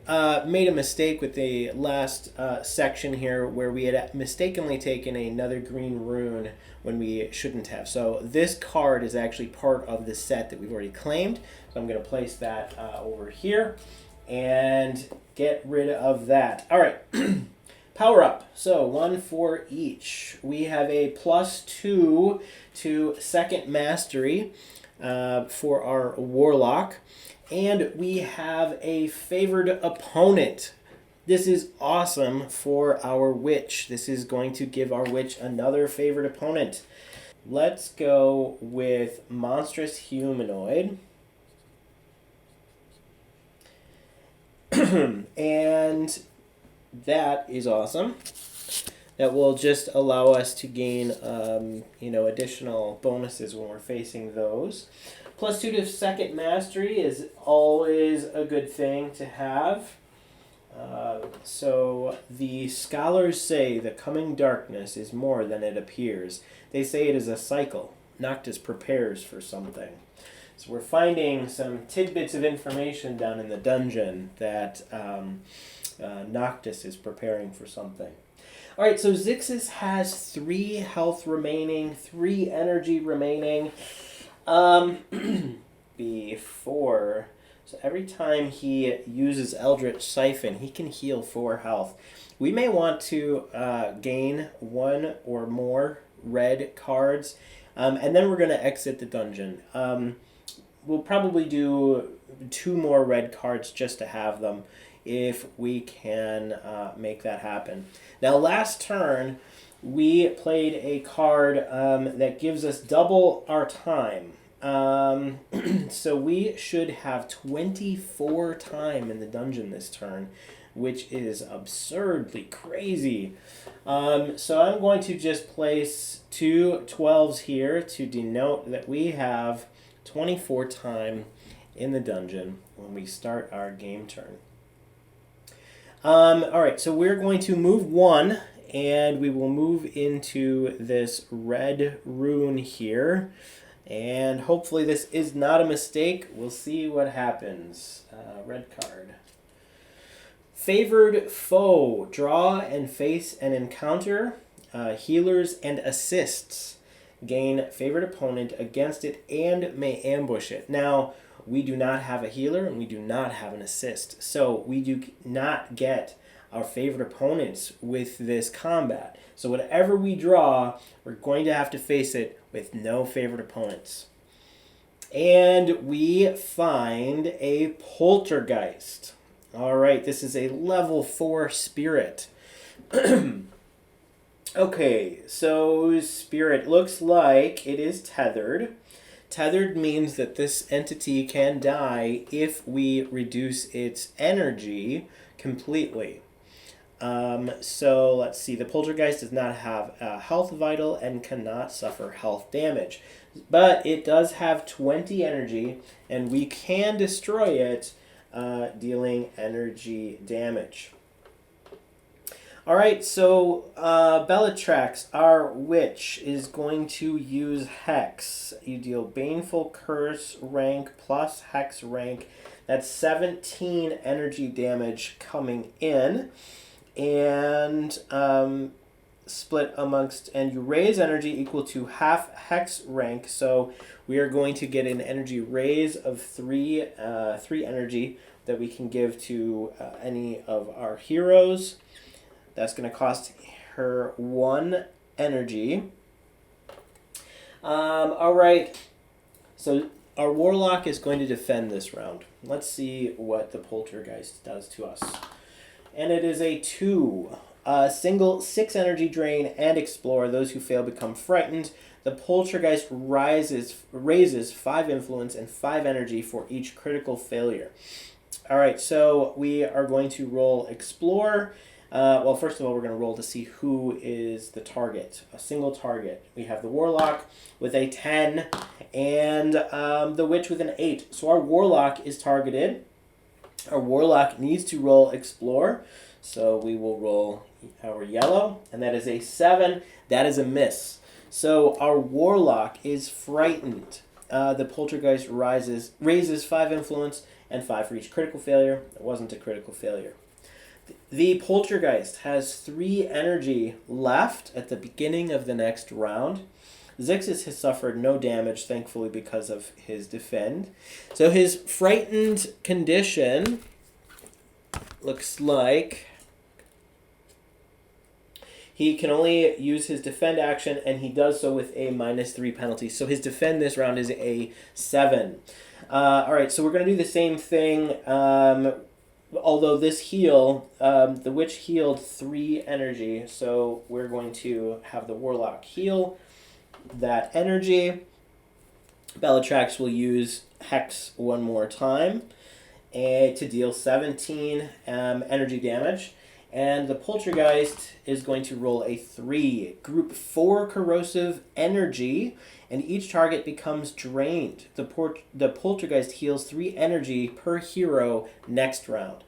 made a mistake with the last section here where we had mistakenly taken another green rune when we shouldn't have. So this card is actually part of the set that we've already claimed. So I'm going to place that over here and get rid of that. All right. Power up. So 1 for each. We have a +2 to second mastery for our warlock. And we have a favored opponent. This is awesome for our witch. This is going to give our witch another favored opponent. Let's go with monstrous humanoid. And that is awesome. That will just allow us to gain, additional bonuses when we're facing those. +2 to second mastery is always a good thing to have. So the scholars say the coming darkness is more than it appears. They say it is a cycle. Noctis prepares for something. So we're finding some tidbits of information down in the dungeon that Noctis is preparing for something. All right, so Zixis has 3 health remaining, 3 energy remaining. Before, so every time he uses Eldritch Siphon, he can heal 4 health. We may want to gain 1 or more red cards, and then we're going to exit the dungeon. We'll probably do 2 more red cards just to have them if we can make that happen. Now, last turn, we played a card that gives us double our time. So we should have 24 time in the dungeon this turn, which is absurdly crazy. So I'm going to just place 2 12s here to denote that we have 24 time in the dungeon when we start our game turn. All right, so we're going to move 1, and we will move into this red rune here. And hopefully this is not a mistake. We'll see what happens. Red card. Favored foe. Draw and face an encounter. Healers and assists. Gain favored opponent against it and may ambush it. Now, we do not have a healer and we do not have an assist. So we do not get our favorite opponents with this combat. So whatever we draw, we're going to have to face it with no favorite opponents. And we find a poltergeist. All right, this is a level 4 spirit. Okay, so spirit looks like it is tethered. Tethered means that this entity can die if we reduce its energy completely. So let's see. The poltergeist does not have a health vital and cannot suffer health damage. But it does have 20 energy, and we can destroy it, dealing energy damage. All right, so Belitrax, our witch, is going to use Hex. You deal Baneful Curse rank plus Hex rank. That's 17 energy damage coming in. And split amongst, and you raise energy equal to half Hex rank. So we are going to get an energy raise of 3 energy that we can give to any of our heroes. That's going to cost her 1 energy. All right. So our warlock is going to defend this round. Let's see what the poltergeist does to us. And it is a 2. Single 6 energy drain and explore. Those who fail become frightened. The poltergeist raises 5 influence and 5 energy for each critical failure. All right, so we are going to roll explore. Well, first of all, we're going to roll to see who is the target. A single target. We have the warlock with a 10 and the witch with an 8. So our warlock is targeted. Our warlock needs to roll explore. So we will roll our yellow, and that is a 7. That is a miss. So our warlock is frightened. The poltergeist raises 5 influence and 5 for each critical failure. It wasn't a critical failure. The poltergeist has 3 energy left at the beginning of the next round. Zixis has suffered no damage, thankfully, because of his defend. So his frightened condition looks like he can only use his defend action, and he does so with a -3 penalty. So his defend this round is a 7. All right, so we're going to do the same thing. Although this heal, the witch healed 3 energy, so we're going to have the warlock heal that energy. Belitrax will use Hex one more time to deal 17 energy damage. And the poltergeist is going to roll a 3. Group 4 corrosive energy, and each target becomes drained. The poltergeist heals 3 energy per hero next round.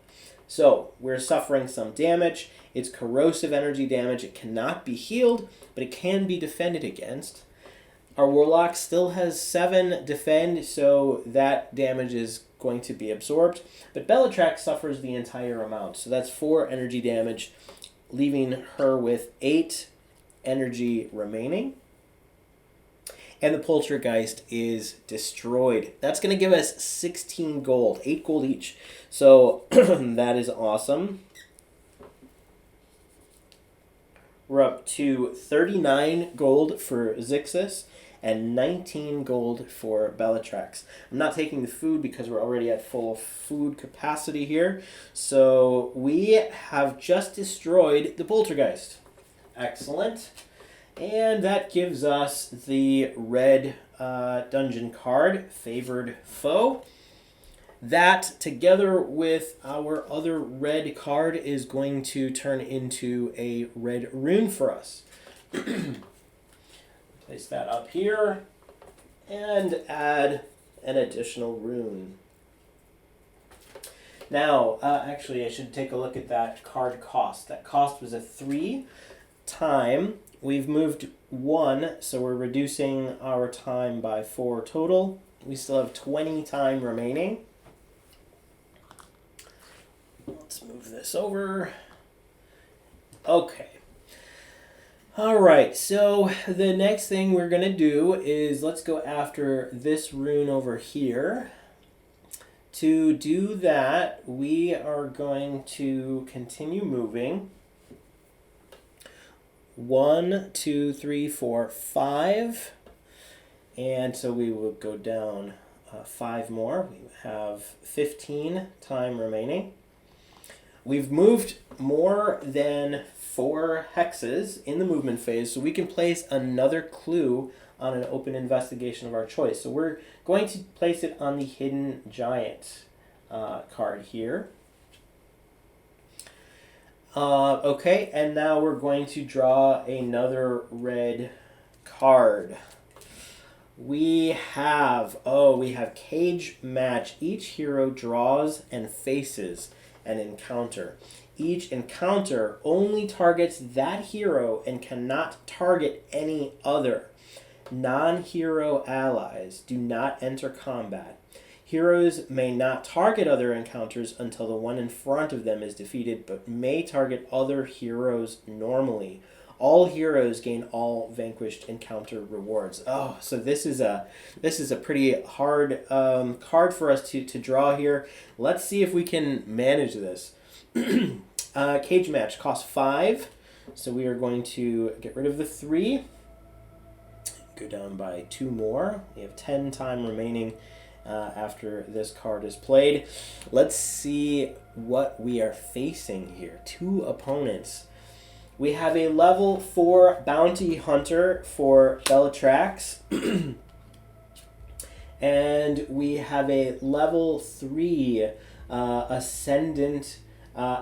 So we're suffering some damage. It's corrosive energy damage. It cannot be healed, but it can be defended against. Our warlock still has 7 defend, so that damage is going to be absorbed. But Belitrax suffers the entire amount, so that's 4 energy damage, leaving her with 8 energy remaining. And the poltergeist is destroyed. That's going to give us 16 gold, 8 gold each. So that is awesome. We're up to 39 gold for Zixis and 19 gold for Belitrax. I'm not taking the food because we're already at full food capacity here. So we have just destroyed the poltergeist. Excellent. And that gives us the red dungeon card, Favored Foe. That, together with our other red card, is going to turn into a red rune for us. Place that up here and add an additional rune. Now, actually, I should take a look at that card cost. That cost was a 3 time. We've moved 1, so we're reducing our time by 4 total. We still have 20 time remaining. Let's move this over. Okay. All right, so the next thing we're going to do is let's go after this rune over here. To do that, we are going to continue moving. 1, 2, 3, 4, 5. And so we will go down 5 more. We have 15 time remaining. We've moved more than 4 hexes in the movement phase, so we can place another clue on an open investigation of our choice. So we're going to place it on the Hidden Giant card here. Okay, and now we're going to draw another red card. We have Cage Match. Each hero draws and faces an encounter. Each encounter only targets that hero and cannot target any other. Non-hero allies do not enter combat. Heroes may not target other encounters until the one in front of them is defeated, but may target other heroes normally. All heroes gain all vanquished encounter rewards. Oh, so this is a pretty hard card for us to draw here. Let's see if we can manage this. Cage Match costs 5, so we are going to get rid of the 3. Go down by 2 more. We have 10 time remaining after this card is played. Let's see what we are facing here. 2 opponents. We have a level 4 bounty hunter for Belitrax. And we have a level 3 ascendant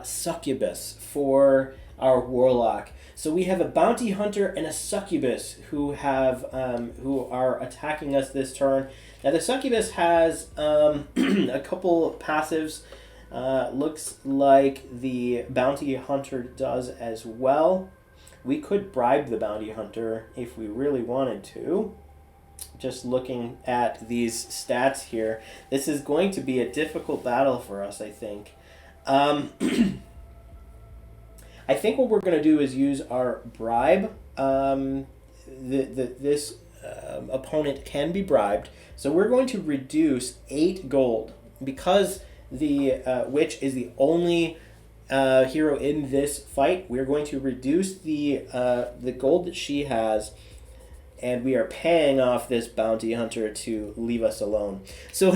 succubus for our warlock. So we have a bounty hunter and a succubus who are attacking us this turn. Now the succubus has a couple passives. Looks like the bounty hunter does as well. We could bribe the bounty hunter if we really wanted to. Just looking at these stats here, this is going to be a difficult battle for us, I think. I think what we're going to do is use our bribe. This opponent can be bribed, so we're going to reduce 8 gold. Because the witch is the only hero in this fight, we're going to reduce the gold that she has, and we are paying off this bounty hunter to leave us alone. So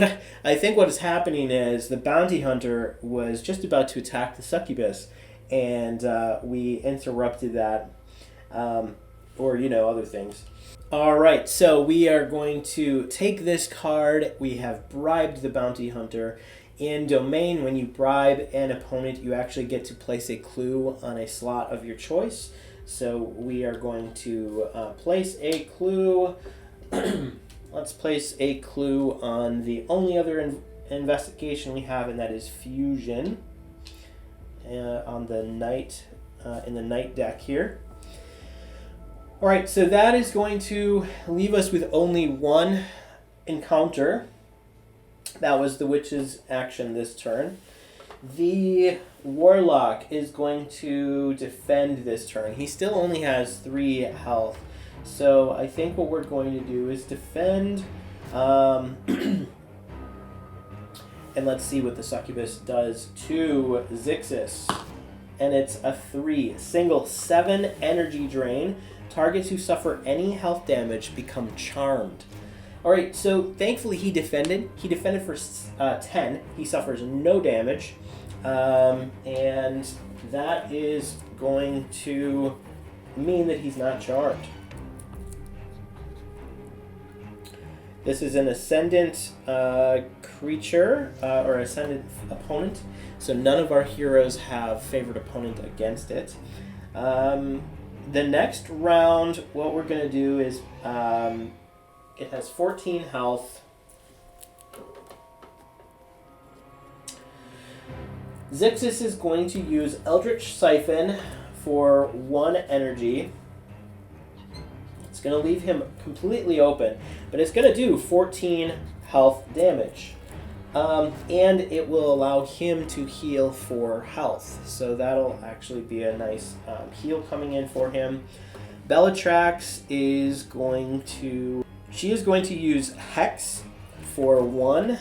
I think what is happening is the bounty hunter was just about to attack the succubus, and we interrupted that, or other things. All right, so we are going to take this card. We have bribed the bounty hunter. In Domain, when you bribe an opponent, you actually get to place a clue on a slot of your choice. So we are going to place a clue. Let's place a clue on the only other investigation we have, and that is fusion on the night in the night deck here. All right, so that is going to leave us with only one encounter. That was the witch's action this turn. The warlock is going to defend this turn. He still only has 3 health. So I think what we're going to do is defend. And let's see what the succubus does to Zixis. And it's a 3. Single 7 energy drain. Targets who suffer any health damage become charmed. Alright, so thankfully he defended. He defended for 10. He suffers no damage. And that is going to mean that he's not charmed. This is an ascendant creature, or ascendant opponent, so none of our heroes have favored opponent against it. The next round, what we're going to do is, it has 14 health. Zixis is going to use Eldritch Siphon for 1 energy. It's going to leave him completely open, but it's going to do 14 health damage. And it will allow him to heal 4 health. So that'll actually be a nice heal coming in for him. Belitrax is going to... She is going to use Hex for 1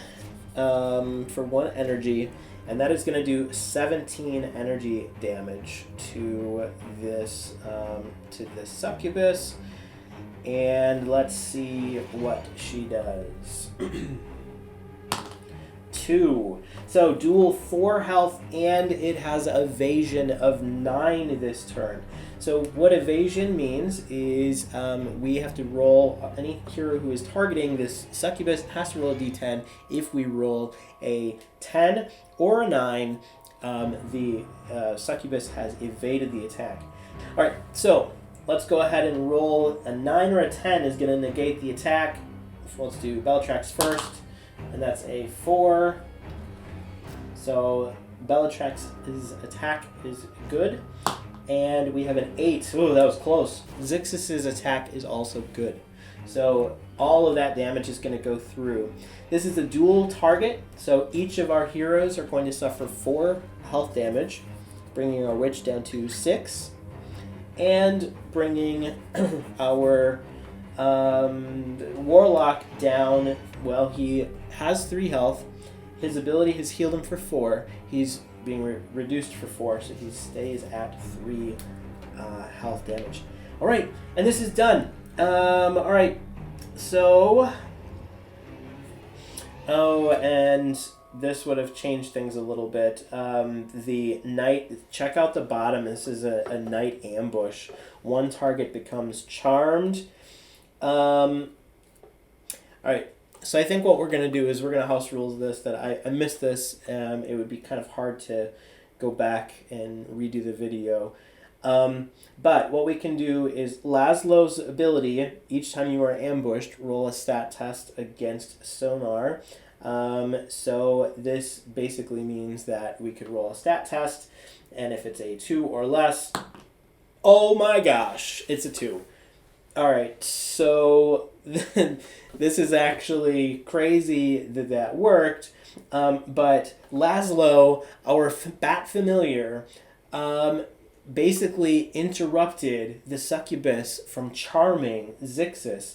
energy, and that is going to do 17 energy damage to this succubus. And let's see what she does. 2. So dual 4 health, and it has evasion of 9 this turn. So what evasion means is we have to roll, any hero who is targeting this succubus has to roll a d10. If we roll a 10 or a 9, the succubus has evaded the attack. All right, so let's go ahead and roll. A 9 or a 10 is going to negate the attack. So let's do Belitrax first, and that's a 4. So Belitrax's attack is good. And we have an 8. Oh, that was close. Zixis' attack is also good. So all of that damage is going to go through. This is a dual target, so each of our heroes are going to suffer 4 health damage, bringing our witch down to 6, and bringing our warlock down. Well, he has 3 health. His ability has healed him for 4. He's being reduced for 4, so he stays at 3 health damage. All right, and this is done. All right, so and this would have changed things a little bit. The knight, check out the bottom. This is a knight ambush. One target becomes charmed. All right. So I think what we're going to do is we're going to house rules this. That I missed this. It would be kind of hard to go back and redo the video. But what we can do is Laszlo's ability, each time you are ambushed, roll a stat test against sonar. So this basically means that we could roll a stat test, and if it's a 2 or less, oh my gosh, it's a 2. All right, so this is actually crazy that worked, but Laszlo, our bat familiar, basically interrupted the succubus from charming Zixis.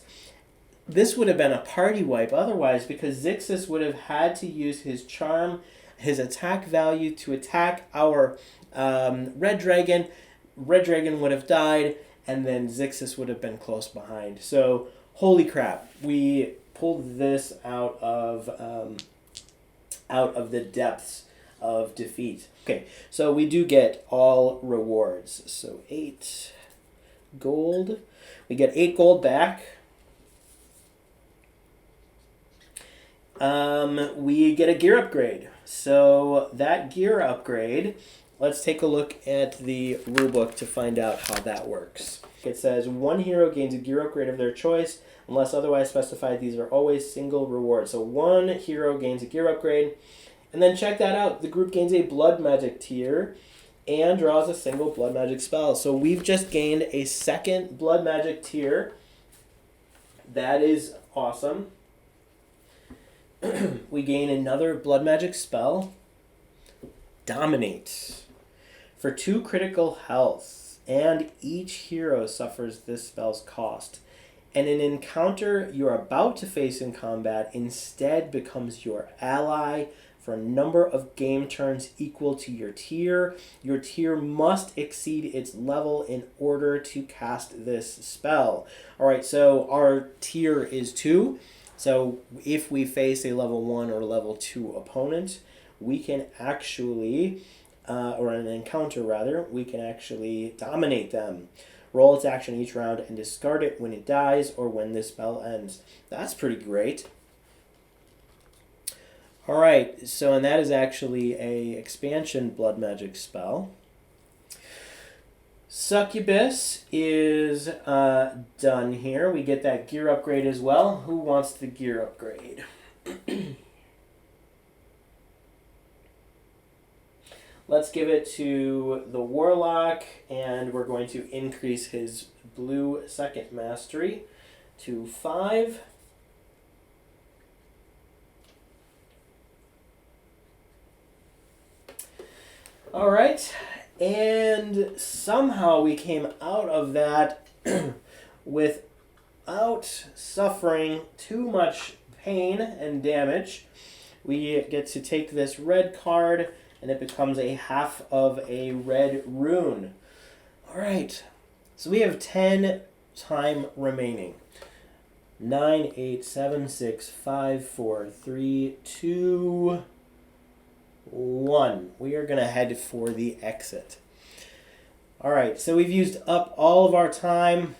This would have been a party wipe otherwise, because Zixis would have had to use his charm, his attack value, to attack our red dragon. Red dragon would have died, and then Zixis would have been close behind. So, holy crap, we pulled this out of the depths of defeat. Okay, so we do get all rewards. So 8 gold. We get 8 gold back. We get a gear upgrade. So that gear upgrade, let's take a look at the rulebook to find out how that works. It says 1 hero gains a gear upgrade of their choice. Unless otherwise specified, these are always single rewards. So 1 hero gains a gear upgrade. And then check that out. The group gains a blood magic tier and draws a single blood magic spell. So we've just gained a 2nd blood magic tier. That is awesome. We gain another blood magic spell. Dominate. For 2 critical health. And each hero suffers this spell's cost. And an encounter you're about to face in combat instead becomes your ally for a number of game turns equal to your tier. Your tier must exceed its level in order to cast this spell. All right, so our tier is 2. So if we face a level 1 or level 2 opponent, we can actually, or an encounter rather, we can actually dominate them. Roll its action each round and discard it when it dies or when this spell ends. That's pretty great. All right, so and that is actually a expansion blood magic spell. Succubus is done here. We get that gear upgrade as well. Who wants the gear upgrade? Let's give it to the Warlock, and we're going to increase his blue 2nd mastery to 5. All right, and somehow we came out of that without suffering too much pain and damage. We get to take this red card, and it becomes a half of a red rune. All right, so we have 10 time remaining. 9, 8, 7, 6, 5, 4, 3, 2, 1. We are going to head for the exit. All right, so we've used up all of our time.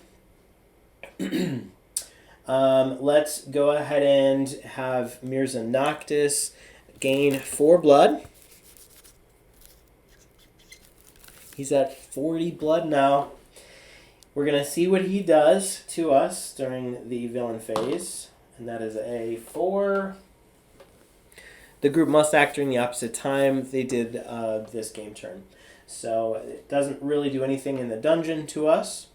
Let's go ahead and have Mirza Noctis gain 4 blood. He's at 40 blood now. We're going to see what he does to us during the villain phase. And that is a 4. The group must act during the opposite time they did this game turn. So it doesn't really do anything in the dungeon to us.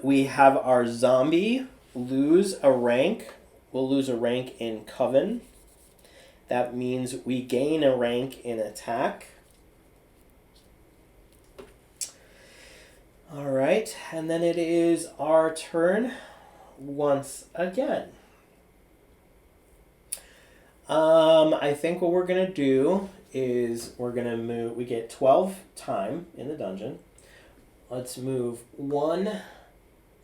We have our zombie lose a rank. We'll lose a rank in Coven. That means we gain a rank in attack. All right, and then it is our turn once again. I think what we're going to do is we're going to move, we get 12 time in the dungeon. Let's move 1,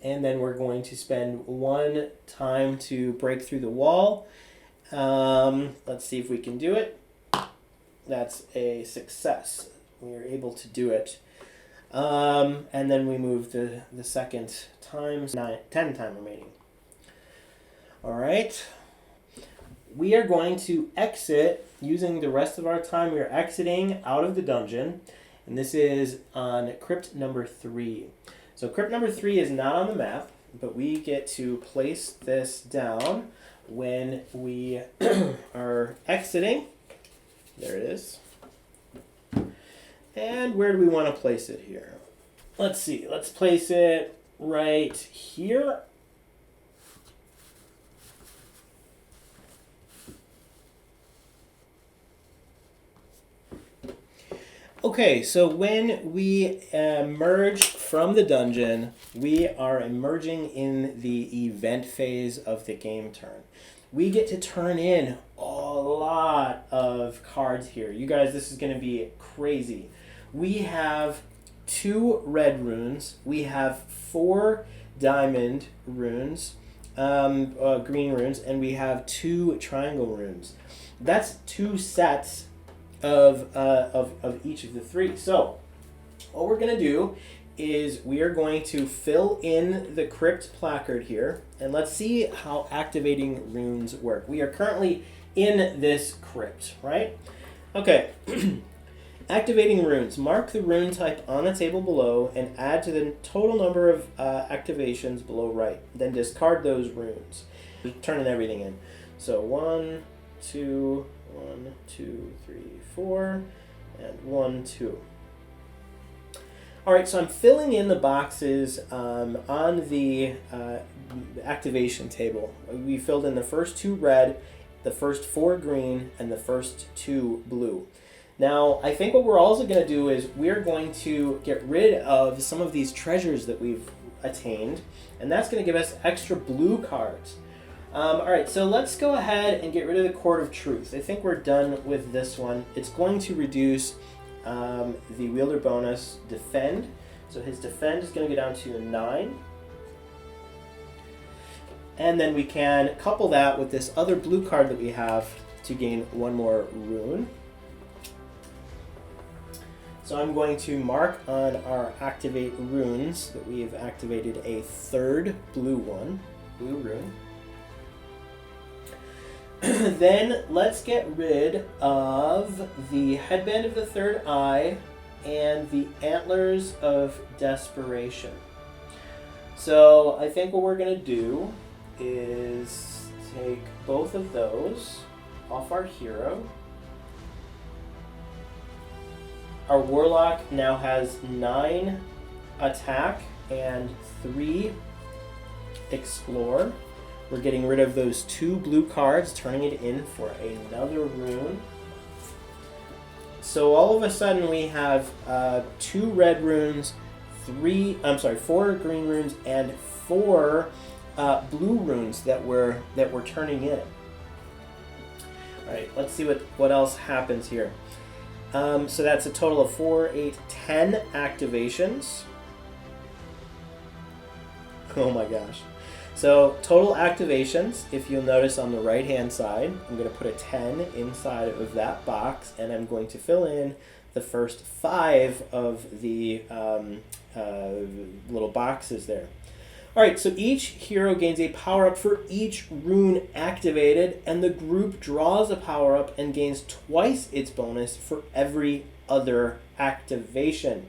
and then we're going to spend 1 time to break through the wall, Let's see if we can do it. That's a success. We are able to do it. And then we move the second times 10 time remaining. All right. We are going to exit using the rest of our time. We are exiting out of the dungeon. And this is on crypt number 3. So crypt number 3 is not on the map, but we get to place this down when we are exiting. There it is. And where do we want to place it here? Let's see. Let's place it right here. Okay, so when we emerge from the dungeon, we are emerging in the event phase of the game turn. We get to turn in a lot of cards here. You guys, this is going to be crazy. We have 2 red runes. We have 4 diamond runes, green runes, and we have 2 triangle runes. That's 2 sets of each of the 3. So what we're going to do is we are going to fill in the crypt placard here, and let's see how activating runes work. We are currently in this crypt, right? Okay. Activating runes. Mark the rune type on the table below and add to the total number of activations below right. Then discard those runes. Turning everything in. So 1, 2, 1, 2, 3, 4, and 1, 2. All right, so I'm filling in the boxes on the activation table. We filled in the first 2 red, the first 4 green, and the first 2 blue. Now, I think what we're also going to do is we're going to get rid of some of these treasures that we've attained, and that's going to give us extra blue cards. All right, so let's go ahead and get rid of the Court of Truth. I think we're done with this one. It's going to reduce the wielder bonus defend. So his defend is going to go down to 9. And then we can couple that with this other blue card that we have to gain 1 more rune. So I'm going to mark on our activate runes that we have activated a 3rd blue rune. Then let's get rid of the headband of the 3rd eye and the antlers of desperation. So I think what we're going to do is take both of those off our hero. Our warlock now has 9 attack and 3 explore. We're getting rid of those 2 blue cards, turning it in for another rune. So all of a sudden we have 2 red runes, 4 green runes, and 4 blue runes that we're turning in. All right, let's see what else happens here. So that's a total of 4, 8, 10 activations. Oh my gosh. So total activations, if you'll notice on the right hand side, I'm going to put a 10 inside of that box, and I'm going to fill in the first 5 of the little boxes there. Alright, so each hero gains a power-up for each rune activated, and the group draws a power-up and gains twice its bonus for every other activation.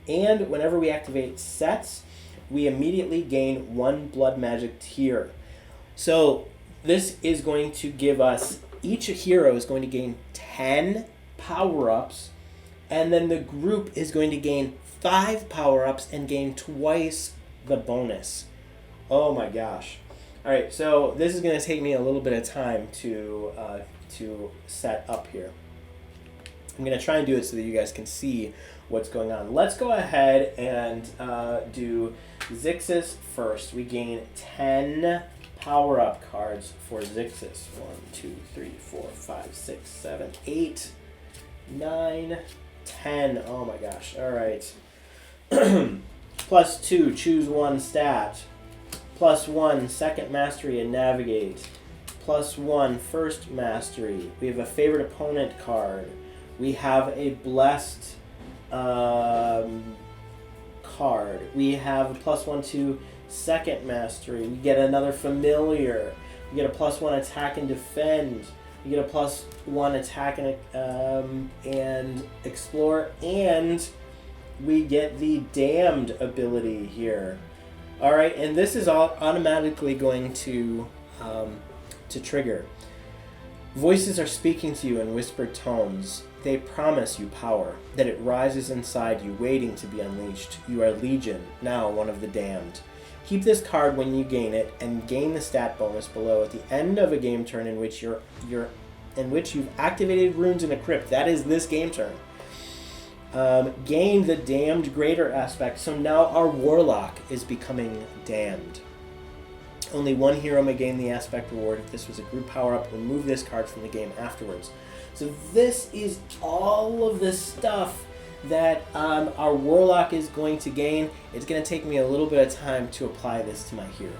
And whenever we activate sets, we immediately gain 1 blood magic tier. So this is going to give us, each hero is going to gain 10 power-ups, and then the group is going to gain 5 power-ups and gain twice the bonus. Oh my gosh. Alright, so this is going to take me a little bit of time to set up here. I'm going to try and do it so that you guys can see what's going on. Let's go ahead and do Zixis first. We gain 10 power-up cards for Zixis. 1, 2, 3, 4, 5, 6, 7, 8, 9, 10. Oh my gosh. Alright. +2, choose 1 stat. +1, second mastery and navigate. +1 first mastery. We have a favorite opponent card. We have a blessed card. We have a +1 to second mastery. We get another familiar. We get a +1 attack and defend. We get a +1 attack and explore, and we get the damned ability here. All right, and this is all automatically going to trigger. Voices are speaking to you in whispered tones. They promise you power, that it rises inside you, waiting to be unleashed. You are Legion, now one of the damned. Keep this card when you gain it, and gain the stat bonus below at the end of a game turn in which you've activated runes in a crypt. That is this game turn. Gain the damned greater aspect, so now our warlock is becoming damned. Only one hero may gain the aspect reward. If this was a group power-up, remove this card from the game afterwards. So this is all of the stuff that our warlock is going to gain. It's going to take me a little bit of time to apply this to my hero.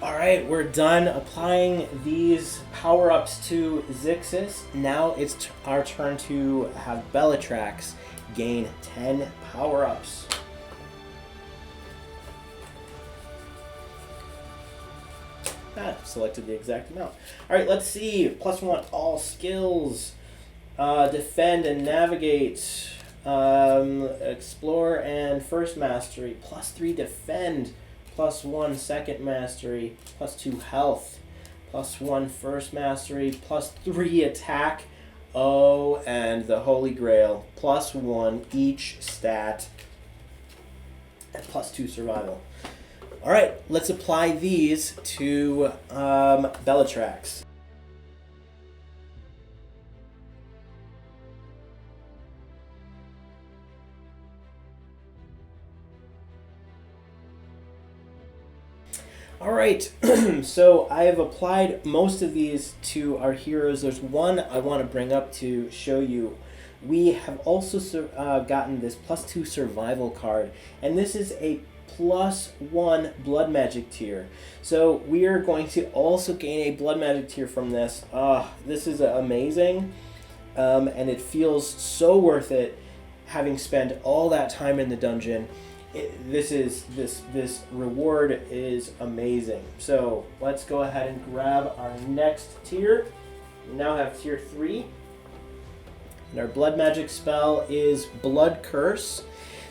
Alright, we're done applying these power-ups to Zixis. Now it's our turn to have Belitrax gain 10 power-ups. Selected the exact amount. Alright, let's see. +1 all skills. Defend and navigate. Explore and first mastery. +3 defend. +1 second mastery, +2 health, +1 first mastery, +3 attack. Oh, and the Holy Grail, +1 each stat, and +2 survival. All right, let's apply these to Belitrax. Alright, so I have applied most of these to our heroes. There's one I want to bring up to show you. We have also gotten this +2 survival card, and this is a +1 blood magic tier. So we are going to also gain a blood magic tier from this. This is amazing, and it feels so worth it having spent all that time in the dungeon. This reward is amazing. So let's go ahead and grab our next tier. We now have tier 3. And our blood magic spell is Blood Curse.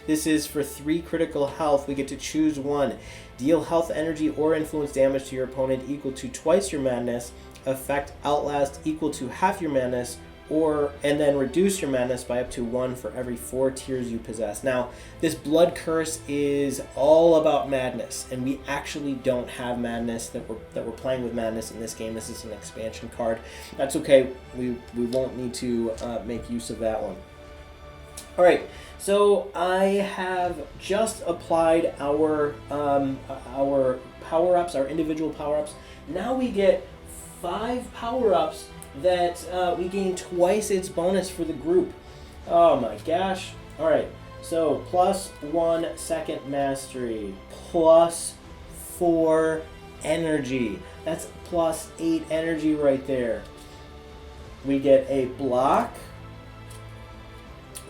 This is for 3 critical health. We get to choose one. Deal health, energy, or influence damage to your opponent equal to twice your madness. Effect Outlast equal to half your madness. And then reduce your madness by up to 1 for every 4 tiers you possess. Now, this Blood Curse is all about madness, and we actually don't have madness that we're playing with madness in this game. This is an expansion card. That's okay. We won't need to make use of that one. All right. So I have just applied our power-ups, our individual power-ups. Now we get 5 power-ups that we gain twice its bonus for the group. Oh my gosh. Alright, so +1 second mastery, +4 energy. That's +8 energy right there. We get a block.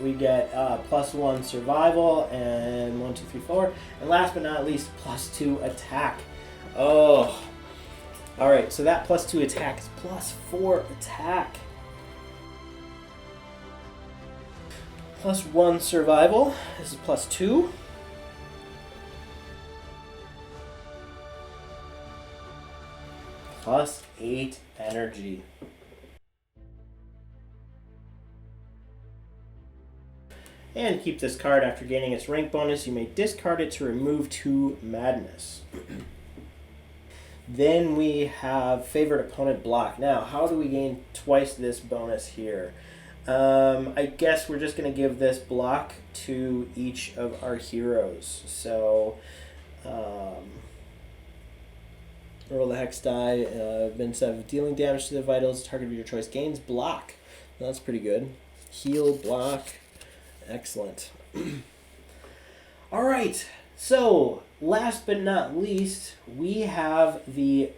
We get +1 survival, and 1, 2, 3, 4. And last but not least, +2 attack. Oh. Alright, so that +2 attack is +4 attack. +1 survival. This is +2. +8 energy. And keep this card after gaining its rank bonus. You may discard it to remove 2 madness. Then we have favorite opponent block. Now, how do we gain twice this bonus here? I guess we're just going to give this block to each of our heroes. So, roll the hex die. Instead of dealing damage to the vitals, target of your choice gains block. Well, that's pretty good. Heal, block. Excellent. All right. So, last but not least, we have the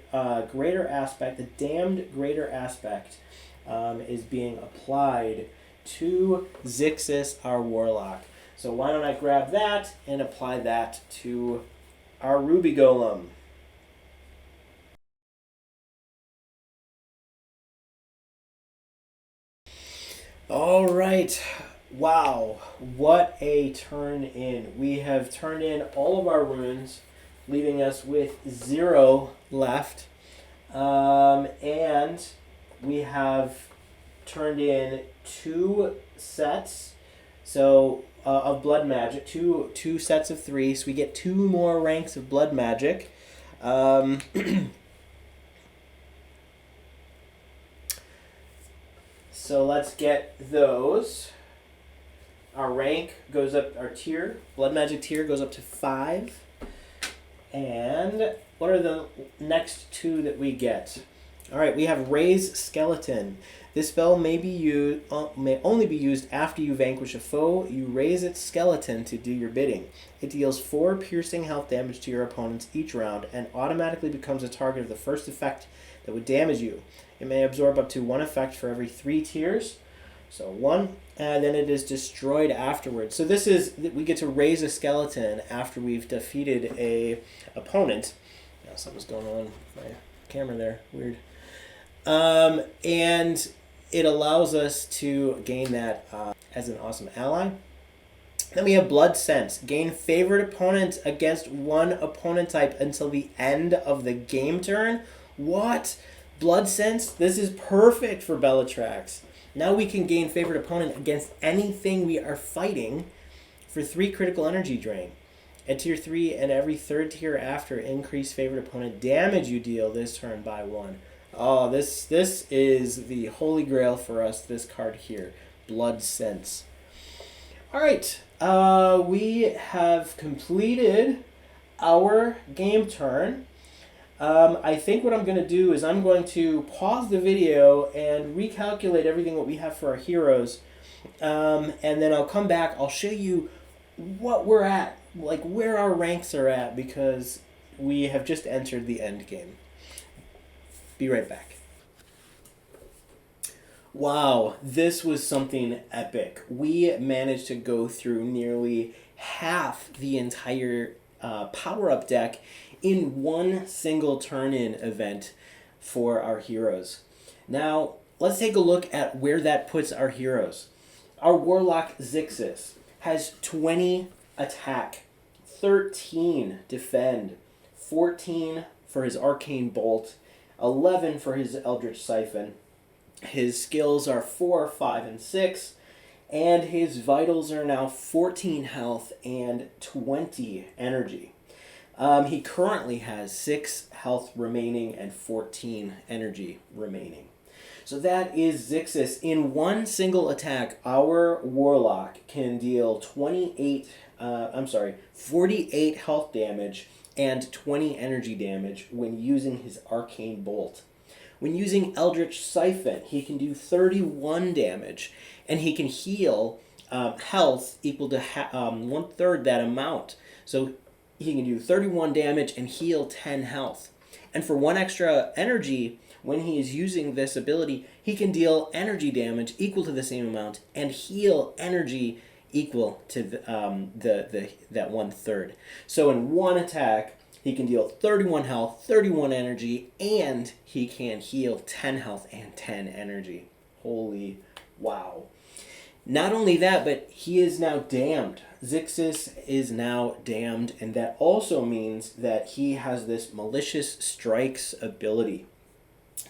greater aspect, the damned greater aspect is being applied to Zixis, our warlock. So why don't I grab that and apply that to our Ruby Golem. All right. Wow, what a turn in. We have turned in all of our runes, leaving us with 0 left. And we have turned in 2 sets of blood magic, two sets of 3, so we get 2 more ranks of blood magic. So let's get those. Our rank goes up, our tier, blood magic tier goes up to 5. And what are the next 2 that we get? All right, we have Raise Skeleton. This spell may only be used after you vanquish a foe. You raise its skeleton to do your bidding. It deals 4 piercing health damage to your opponents each round and automatically becomes a target of the first effect that would damage you. It may absorb up to 1 effect for every 3 tiers. So 1, and then it is destroyed afterwards. So this is, we get to raise a skeleton after we've defeated a opponent. Yeah, something's going on with my camera there. Weird. And it allows us to gain that as an awesome ally. Then we have Blood Sense. Gain favorite opponent against 1 opponent type until the end of the game turn. What? Blood Sense? This is perfect for Belitrax. Now we can gain favorite opponent against anything we are fighting for 3 critical energy drain. At tier 3 and every 3rd tier after, increase favorite opponent damage you deal this turn by 1. Oh, this is the holy grail for us, this card here. Blood Sense. Alright, we have completed our game turn. I think what I'm going to do is I'm going to pause the video and recalculate everything what we have for our heroes. And then I'll come back. I'll show you what we're at, like where our ranks are at, because we have just entered the end game. Be right back. Wow, this was something epic. We managed to go through nearly half the entire power-up deck in one single turn-in event for our heroes. Now, let's take a look at where that puts our heroes. Our Warlock Zixis has 20 attack, 13 defend, 14 for his Arcane Bolt, 11 for his Eldritch Siphon. His skills are 4, 5, and 6, and his vitals are now 14 health and 20 energy. He currently has 6 health remaining and 14 energy remaining. So that is Zixis. In one single attack, our Warlock can deal 48 health damage and 20 energy damage when using his Arcane Bolt. When using Eldritch Siphon, he can do 31 damage, and he can heal health equal to 1/3 that amount. So he can do 31 damage and heal 10 health. And for 1 extra energy, when he is using this ability, he can deal energy damage equal to the same amount and heal energy equal to that 1/3. So in one attack, he can deal 31 health, 31 energy, and he can heal 10 health and 10 energy. Holy wow. Not only that, but he is now damned. Zixis is now damned, and that also means that he has this Malicious Strikes ability.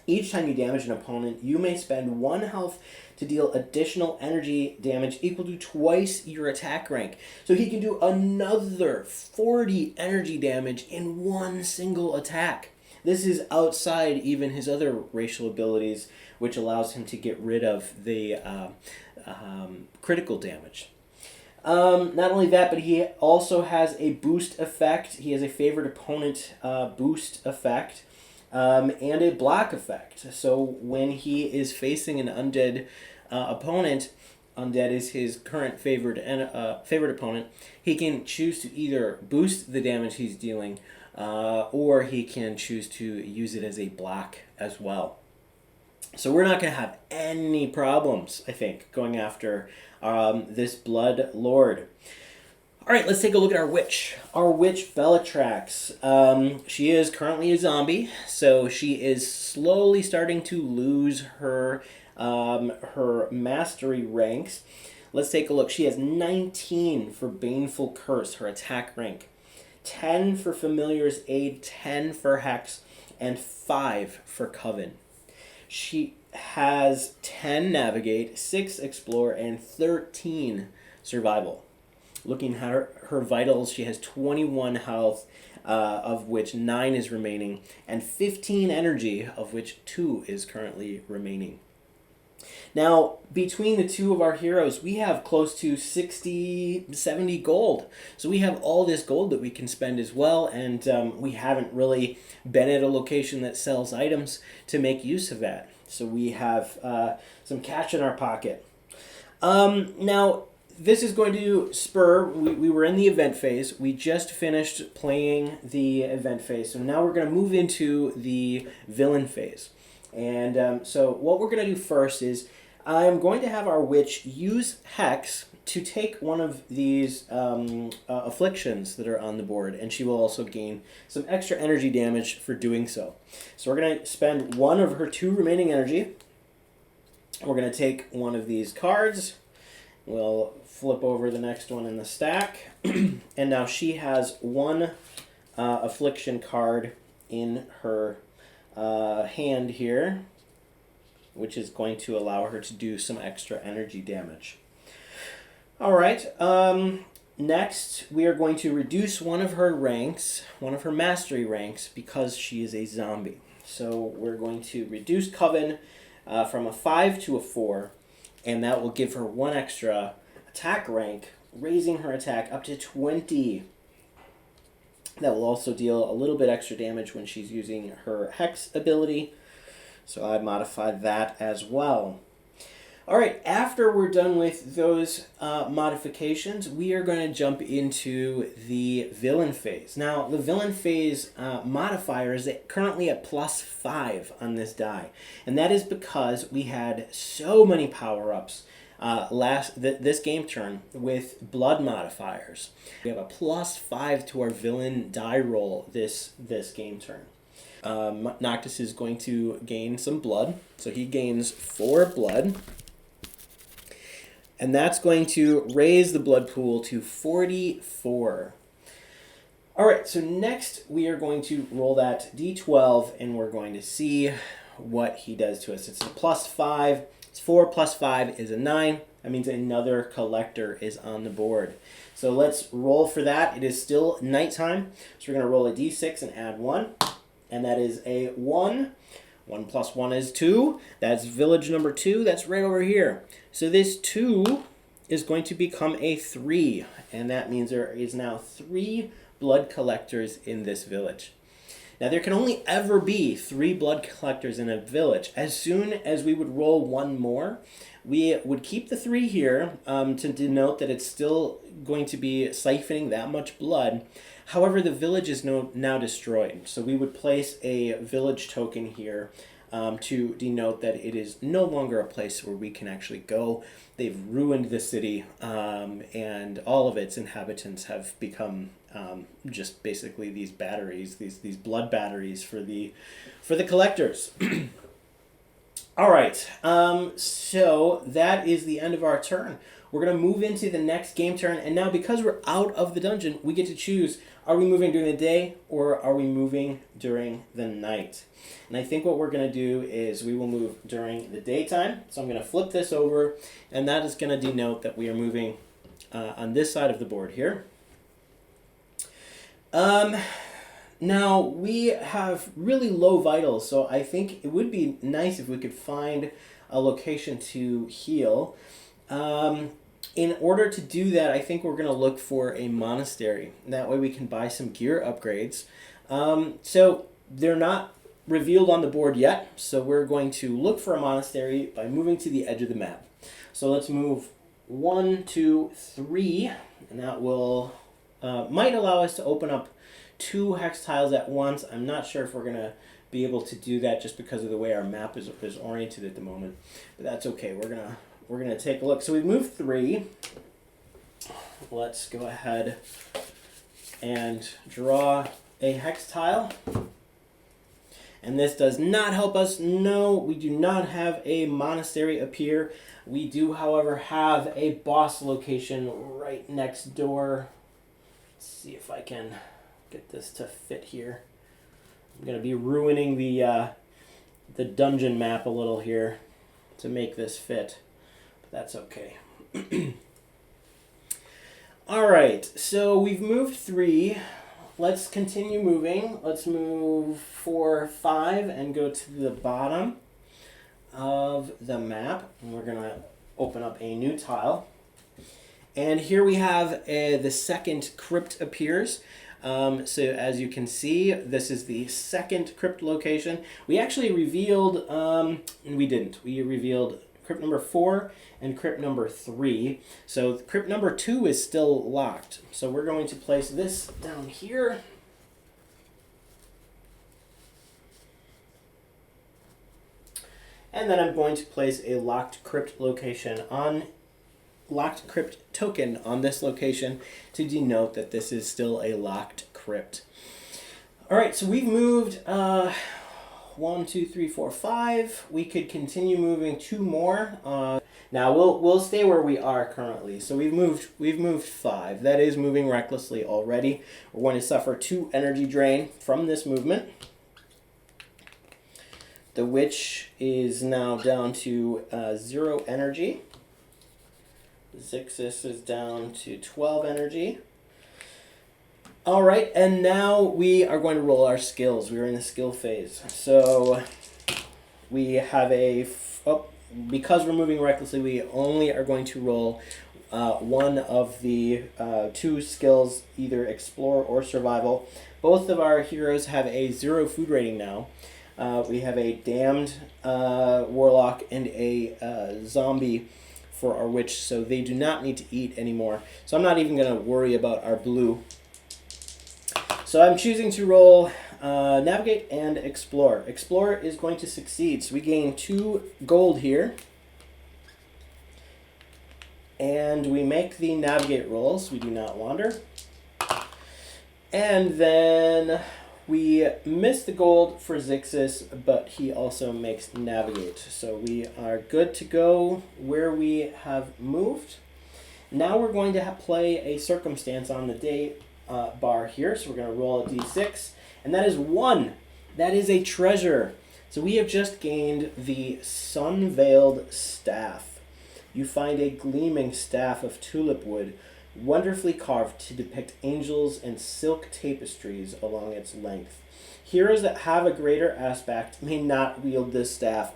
Each time you damage an opponent, you may spend 1 health to deal additional energy damage equal to twice your attack rank. So he can do another 40 energy damage in one single attack. This is outside even his other racial abilities, which allows him to get rid of the critical damage. Not only that, but he also has a boost effect. He has a favorite opponent boost effect. And a block effect. So when he is facing an undead opponent, undead is his current favored opponent, he can choose to either boost the damage he's dealing, or he can choose to use it as a block as well. So we're not going to have any problems, I think, going after this Blood Lord. All right, let's take a look at our witch. Our witch, Belitrax. She is currently a zombie, so she is slowly starting to lose her mastery ranks. Let's take a look. She has 19 for Baneful Curse, her attack rank. 10 for Familiar's Aid, 10 for Hex, and 5 for Coven. She has 10 Navigate, 6 Explore, and 13 Survival. Looking at her vitals, she has 21 health, of which 9 is remaining, and 15 energy, of which 2 is currently remaining. Now, between the two of our heroes, we have close to 60, 70 gold. So we have all this gold that we can spend as well, and we haven't really been at a location that sells items to make use of that. So we have some cash in our pocket. Now, this is going to spur, we were in the event phase. We just finished playing the event phase. So now we're going to move into the villain phase. And so what we're going to do first is I'm going to have our witch use Hex to take one of these afflictions that are on the board. And she will also gain some extra energy damage for doing so. So we're going to spend one of her 2 remaining energy. We're going to take one of these cards. We'll flip over the next one in the stack. And now she has 1 affliction card in her hand here, which is going to allow her to do some extra energy damage. All right. Next, we are going to reduce one of her ranks, one of her mastery ranks, because she is a zombie. So we're going to reduce Coven from a 5 to a 4. And that will give her 1 extra attack rank, raising her attack up to 20. That will also deal a little bit extra damage when she's using her Hex ability. So I modified that as well. All right, after we're done with those modifications, we are going to jump into the villain phase. Now, the villain phase modifier is currently at +5 on this die. And that is because we had so many power-ups this game turn with blood modifiers. We have a +5 to our villain die roll this game turn. Noctis is going to gain some blood. So he gains 4 blood. And that's going to raise the blood pool to 44. All right, so next we are going to roll that d12, and we're going to see what he does to us. It's a +5. It's 4 + 5 is a 9. That means another collector is on the board. So let's roll for that. It is still nighttime. So we're going to roll a d6 and add 1. And that is a 1. 1 + 1 is 2. That's village number 2. That's right over here. So this 2 is going to become a 3. And that means there is now 3 blood collectors in this village. Now there can only ever be 3 blood collectors in a village. As soon as we would roll 1 more, we would keep the 3 here to denote that it's still going to be siphoning that much blood. However, the village is now destroyed. So we would place a village token here to denote that it is no longer a place where we can actually go. They've ruined the city, and all of its inhabitants have become just basically these batteries, these blood batteries for the collectors. All right, so that is the end of our turn. We're going to move into the next game turn, and now because we're out of the dungeon, we get to choose, are we moving during the day or are we moving during the night? And I think what we're going to do is we will move during the daytime. So I'm going to flip this over, and that is going to denote that we are moving on this side of the board here. Now, we have really low vitals, so I think it would be nice if we could find a location to heal. In order to do that, I think we're going to look for a monastery. That way we can buy some gear upgrades. So they're not revealed on the board yet, so we're going to look for a monastery by moving to the edge of the map. So let's move 1, 2, 3, and that will might allow us to open up 2 hex tiles at once. I'm not sure if we're going to be able to do that just because of the way our map is oriented at the moment, but that's okay. We're gonna take a look. So we've moved 3. Let's go ahead and draw a hex tile. And this does not help us. No, we do not have a monastery appear. We do, however, have a boss location right next door. Let's see if I can get this to fit here. I'm going to be ruining the dungeon map a little here to make this fit. But that's okay. All right, so we've moved 3. Let's continue moving. Let's move 4, 5, and go to the bottom of the map. And we're going to open up a new tile. And here we have the second crypt appears. So as you can see, this is the second crypt location. We actually revealed, we didn't. We revealed crypt number 4 and crypt number 3. So crypt number 2 is still locked. So we're going to place this down here. And then I'm going to place a locked crypt location on locked crypt token on this location to denote that this is still a locked crypt. All right, so we've moved 1, 2, 3, 4, 5. We could continue moving 2 more. Now we'll stay where we are currently. So we've moved 5. That is moving recklessly already. We're going to suffer 2 energy drain from this movement. The witch is now down to 0 energy. Zixis is down to 12 energy. All right, and now we are going to roll our skills. We're in the skill phase. So we have because we're moving recklessly, we only are going to roll one of the 2 skills, either explore or survival. Both of our heroes have a 0 food rating now. We have a damned warlock and a zombie for our witch, so they do not need to eat anymore. So I'm not even going to worry about our blue. So I'm choosing to roll navigate and explore. Explore is going to succeed, so we gain 2 gold here. And we make the navigate rolls. We do not wander. And then we miss the gold for Zixis, but he also makes navigate. So we are good to go where we have moved. Now we're going to play a circumstance on the day bar here. So we're going to roll a d6, and that is 1. That is a treasure. So we have just gained the Sun-Veiled Staff. You find a gleaming staff of tulip wood, wonderfully carved to depict angels and silk tapestries along its length. Heroes that have a greater aspect may not wield this staff.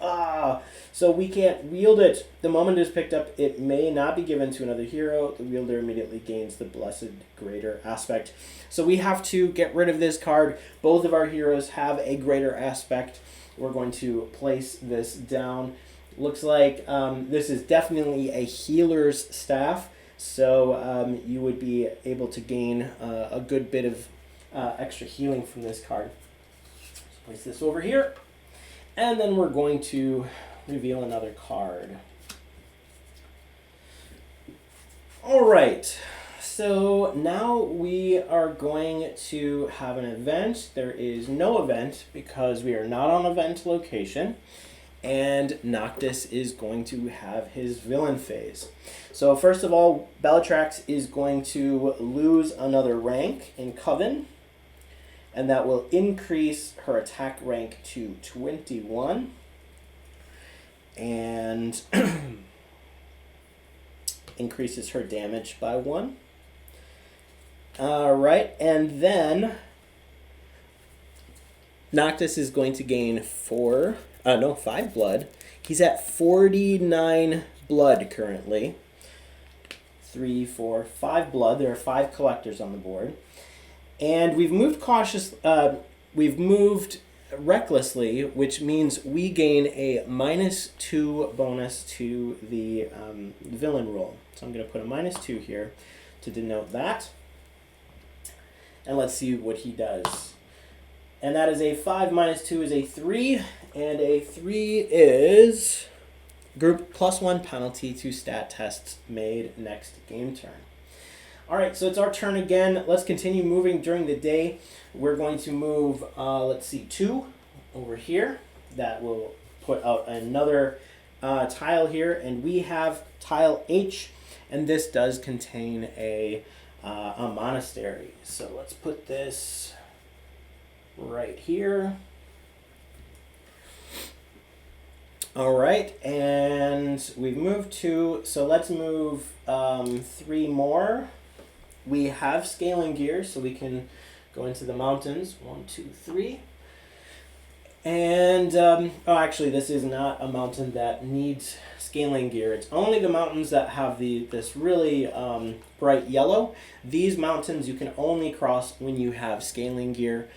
So we can't wield it. The moment it is picked up, it may not be given to another hero. The wielder immediately gains the blessed greater aspect. So we have to get rid of this card. Both of our heroes have a greater aspect. We're going to place this down. Looks like this is definitely a healer's staff. So you would be able to gain a good bit of extra healing from this card. So place this over here. And then we're going to reveal another card. All right. So now we are going to have an event. There is no event because we are not on event location. And Noctis is going to have his villain phase. So first of all, Belitrax is going to lose another rank in Coven, and that will increase her attack rank to 21, and increases her damage by 1. All right, and then Noctis is going to gain 5 blood. He's at 49 blood currently. 3, 4, 5 blood. There are 5 collectors on the board. And we've moved recklessly, which means we gain a -2 bonus to the villain roll. So I'm going to put a -2 here to denote that. And let's see what he does. And that is a 5 minus 2 is a 3. And a 3 is group +1 penalty to stat tests made next game turn. All right, so it's our turn again. Let's continue moving during the day. We're going to move, let's see, 2 over here. That will put out another tile here. And we have tile H, and this does contain a monastery. So let's put this right here. All right, and we've moved 2. So let's move 3 more. We have scaling gear, so we can go into the mountains. 1, 2, 3. And, actually, this is not a mountain that needs scaling gear. It's only the mountains that have this really bright yellow. These mountains you can only cross when you have scaling gear.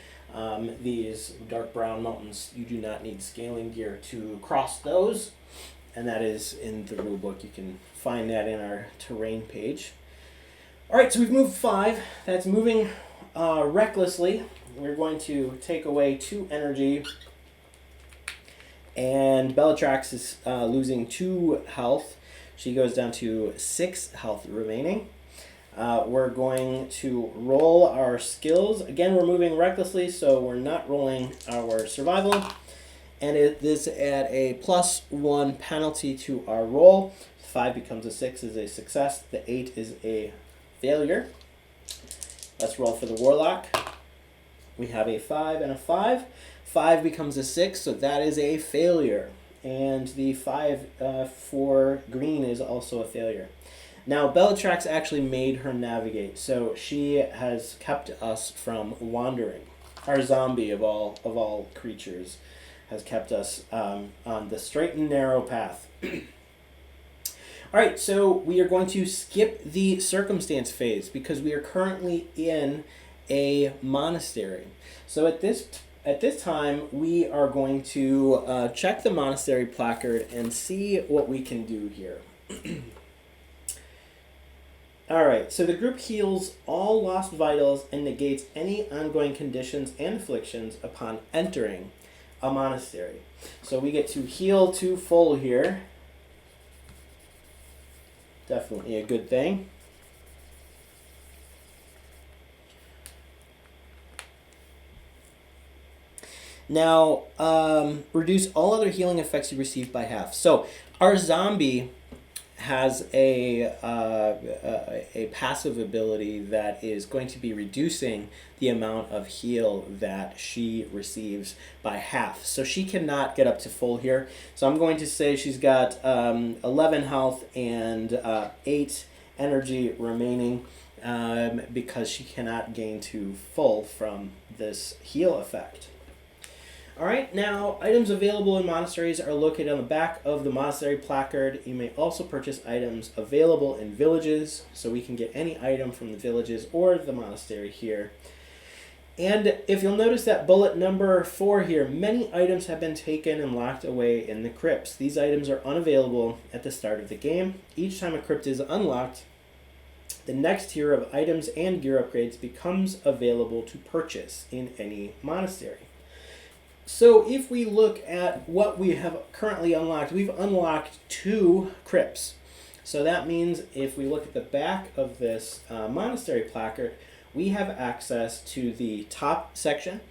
These dark brown mountains, you do not need scaling gear to cross those. And that is in the rulebook. You can find that in our terrain page. All right, so we've moved 5. That's moving recklessly. We're going to take away 2 energy. And Belitrax is losing 2 health. She goes down to 6 health remaining. We're going to roll our skills. Again, we're moving recklessly, so we're not rolling our survival. And it is at a +1 penalty to our roll. 5 becomes a 6 is a success. The 8 is a failure. Let's roll for the Warlock. We have a 5 and a 5. 5 becomes a 6, so that is a failure. And the 5 for green is also a failure. Now, Belitrax actually made her navigate, so she has kept us from wandering. Our zombie of all creatures has kept us on the straight and narrow path. All right, so we are going to skip the circumstance phase because we are currently in a monastery. So at this time, we are going to check the monastery placard and see what we can do here. All right, so the group heals all lost vitals and negates any ongoing conditions and afflictions upon entering a monastery. So we get to heal to full here. Definitely a good thing. Now, reduce all other healing effects you receive by half. So our zombie has a passive ability that is going to be reducing the amount of heal that she receives by half. So she cannot get up to full here. So I'm going to say she's got 11 health and 8 energy remaining because she cannot gain to full from this heal effect. All right, now items available in monasteries are located on the back of the monastery placard. You may also purchase items available in villages, so we can get any item from the villages or the monastery here. And if you'll notice that bullet number 4 here, many items have been taken and locked away in the crypts. These items are unavailable at the start of the game. Each time a crypt is unlocked, the next tier of items and gear upgrades becomes available to purchase in any monastery. So if we look at what we have currently unlocked, we've unlocked 2 crypts. So that means if we look at the back of this monastery placard, we have access to the top section,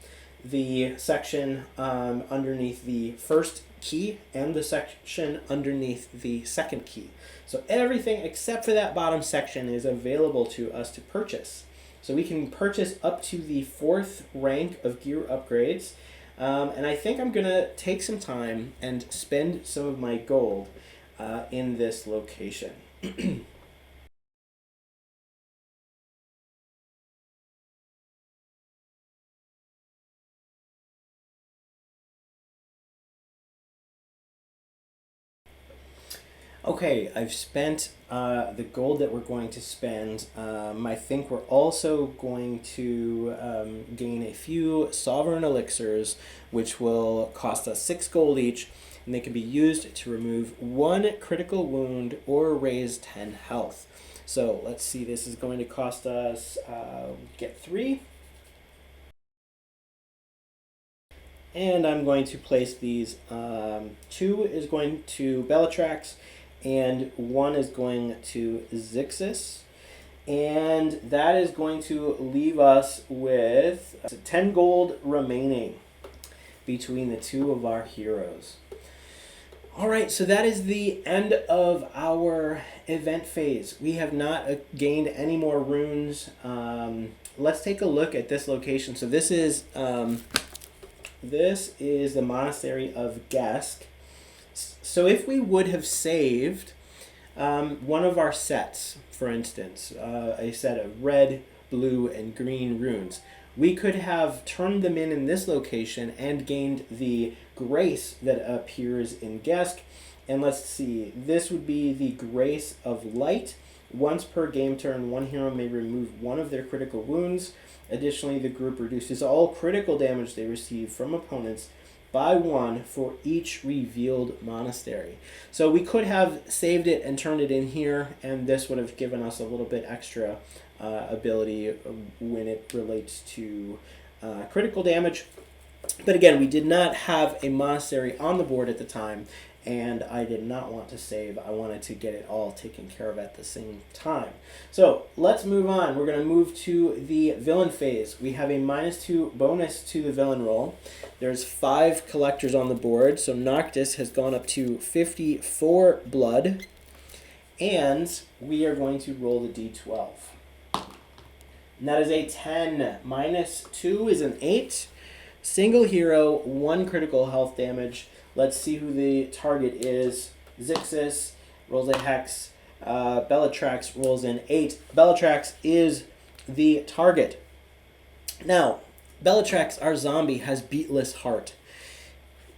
the section underneath the first key, and the section underneath the second key. So everything except for that bottom section is available to us to purchase. So we can purchase up to the 4th rank of gear upgrades. And I think I'm going to take some time and spend some of my gold in this location. Okay, I've spent the gold that we're going to spend. I think we're also going to gain a few sovereign elixirs, which will cost us 6 gold each, and they can be used to remove 1 critical wound or raise 10 health. So let's see, this is going to cost us, get 3. And I'm going to place these, 2 is going to Belitrax, and 1 is going to Zixis. And that is going to leave us with 10 gold remaining between the 2 of our heroes. Alright, so that is the end of our event phase. We have not gained any more runes. Let's take a look at this location. So this is the Monastery of Gesk. So if we would have saved one of our sets, for instance, a set of red, blue, and green runes, we could have turned them in this location and gained the grace that appears in Gesk. And let's see, this would be the Grace of Light. Once per game turn, one hero may remove 1 of their critical wounds. Additionally, the group reduces all critical damage they receive from opponents by 1 for each revealed monastery. So we could have saved it and turned it in here, and this would have given us a little bit extra ability when it relates to critical damage. But again, we did not have a monastery on the board at the time, and I did not want to save. I wanted to get it all taken care of at the same time. So let's move on. We're going to move to the villain phase. We have a -2 bonus to the villain roll. There's 5 collectors on the board, so Noctis has gone up to 54 blood, and we are going to roll the d12. And that is a 10. -2 is an 8. Single hero, 1 critical health damage. Let's see who the target is. Zixis rolls a hex. Belitrax rolls an 8. Belitrax is the target. Now, Belitrax, our zombie, has beatless heart.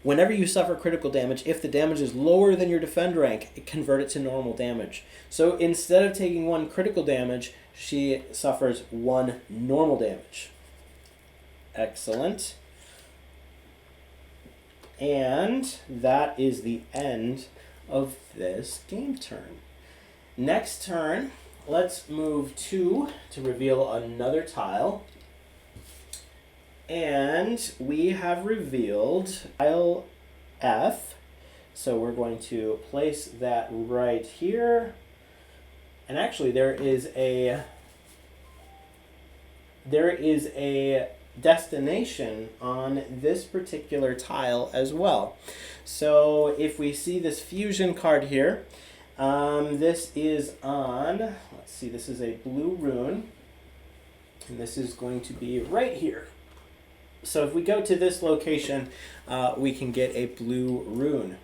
Whenever you suffer critical damage, if the damage is lower than your defend rank, convert it to normal damage. So instead of taking 1 critical damage, she suffers 1 normal damage. Excellent. And that is the end of this game turn. Next turn, let's move 2 to reveal another tile. And we have revealed tile F. So we're going to place that right here. And actually there is a destination on this particular tile as well. So if we see this fusion card here, this is on, let's see, this is a blue rune, and this is going to be right here. So if we go to this location, we can get a blue rune.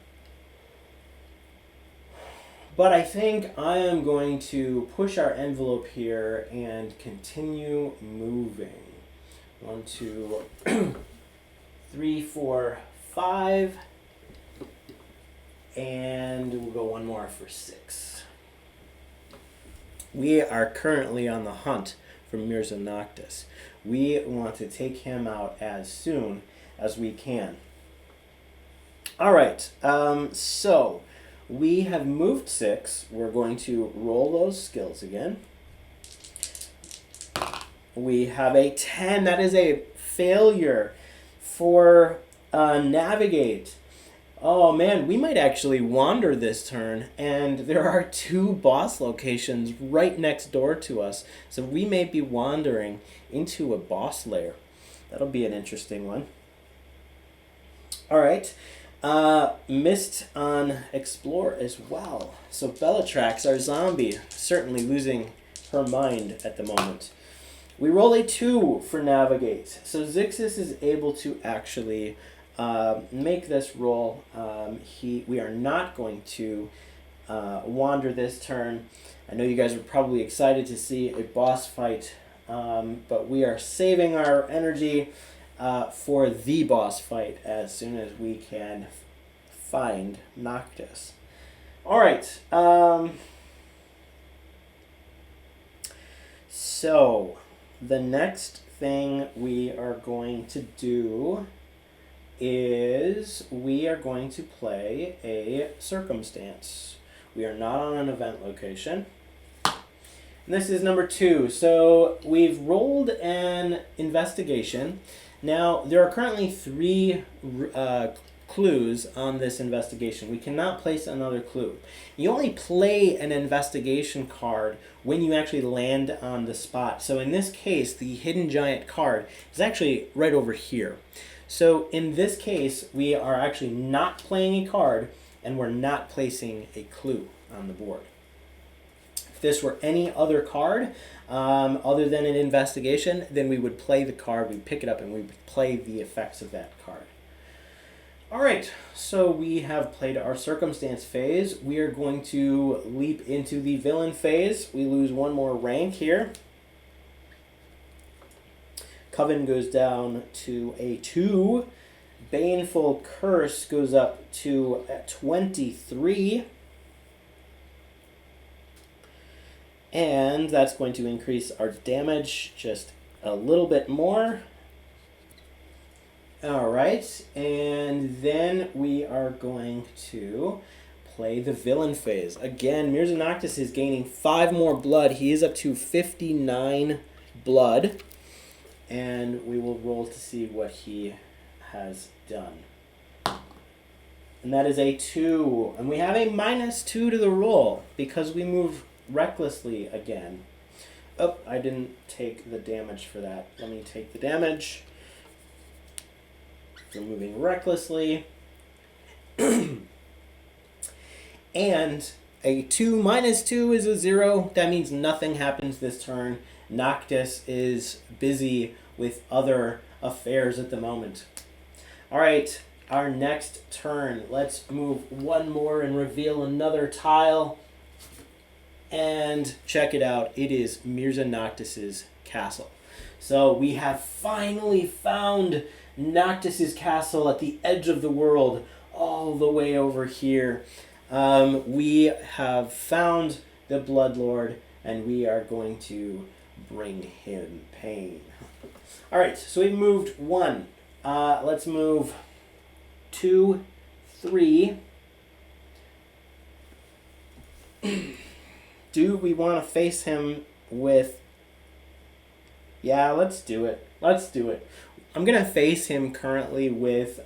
But I think I am going to push our envelope here and continue moving. 1, 2, 3, 4, 5, and we'll go 1 more for 6. We are currently on the hunt for Mirza Noctis. We want to take him out as soon as we can. All right, so we have moved 6. We're going to roll those skills again. We have a 10. That is a failure for navigate. Oh man, we might actually wander this turn, and there are 2 boss locations right next door to us. So we may be wandering into a boss lair. That'll be an interesting one. All right. Missed on explore as well. So Belitrax, our zombie, certainly losing her mind at the moment. We roll a 2 for navigate. So Zixis is able to actually make this roll. We are not going to wander this turn. I know you guys are probably excited to see a boss fight, but we are saving our energy for the boss fight as soon as we can find Noctis. All right. So the next thing we are going to do is we are going to play a circumstance. We are not on an event location. And this is number 2. So we've rolled an investigation. Now, there are currently 3 clues on this investigation. We cannot place another clue. You only play an investigation card when you actually land on the spot. So in this case, the hidden giant card is actually right over here. So in this case, we are actually not playing a card, and we're not placing a clue on the board. If this were any other card other than an investigation, then we would play the card, we'd pick it up, and we would play the effects of that card. All right, so we have played our circumstance phase. We are going to leap into the villain phase. We lose 1 more rank here. Coven goes down to a 2. Baneful Curse goes up to 23. And that's going to increase our damage just a little bit more. All right, and then we are going to play the villain phase. Again, Mirza Noctis is gaining 5 more blood. He is up to 59 blood. And we will roll to see what he has done. And that is a 2. And we have a -2 to the roll because we move recklessly again. Oh, I didn't take the damage for that. Let me take the damage. We're moving recklessly. And a 2 minus 2 is a 0. That means nothing happens this turn. Noctis is busy with other affairs at the moment. All right, our next turn. Let's move 1 more and reveal another tile. And check it out. It is Mirza Noctis's castle. So we have finally found Noctis's castle at the edge of the world, all the way over here. We have found the Bloodlord, and we are going to bring him pain. All right, so we've moved 1. Let's move 2, 3. Do we want to face him with... Yeah, let's do it. Let's do it. I'm going to face him currently with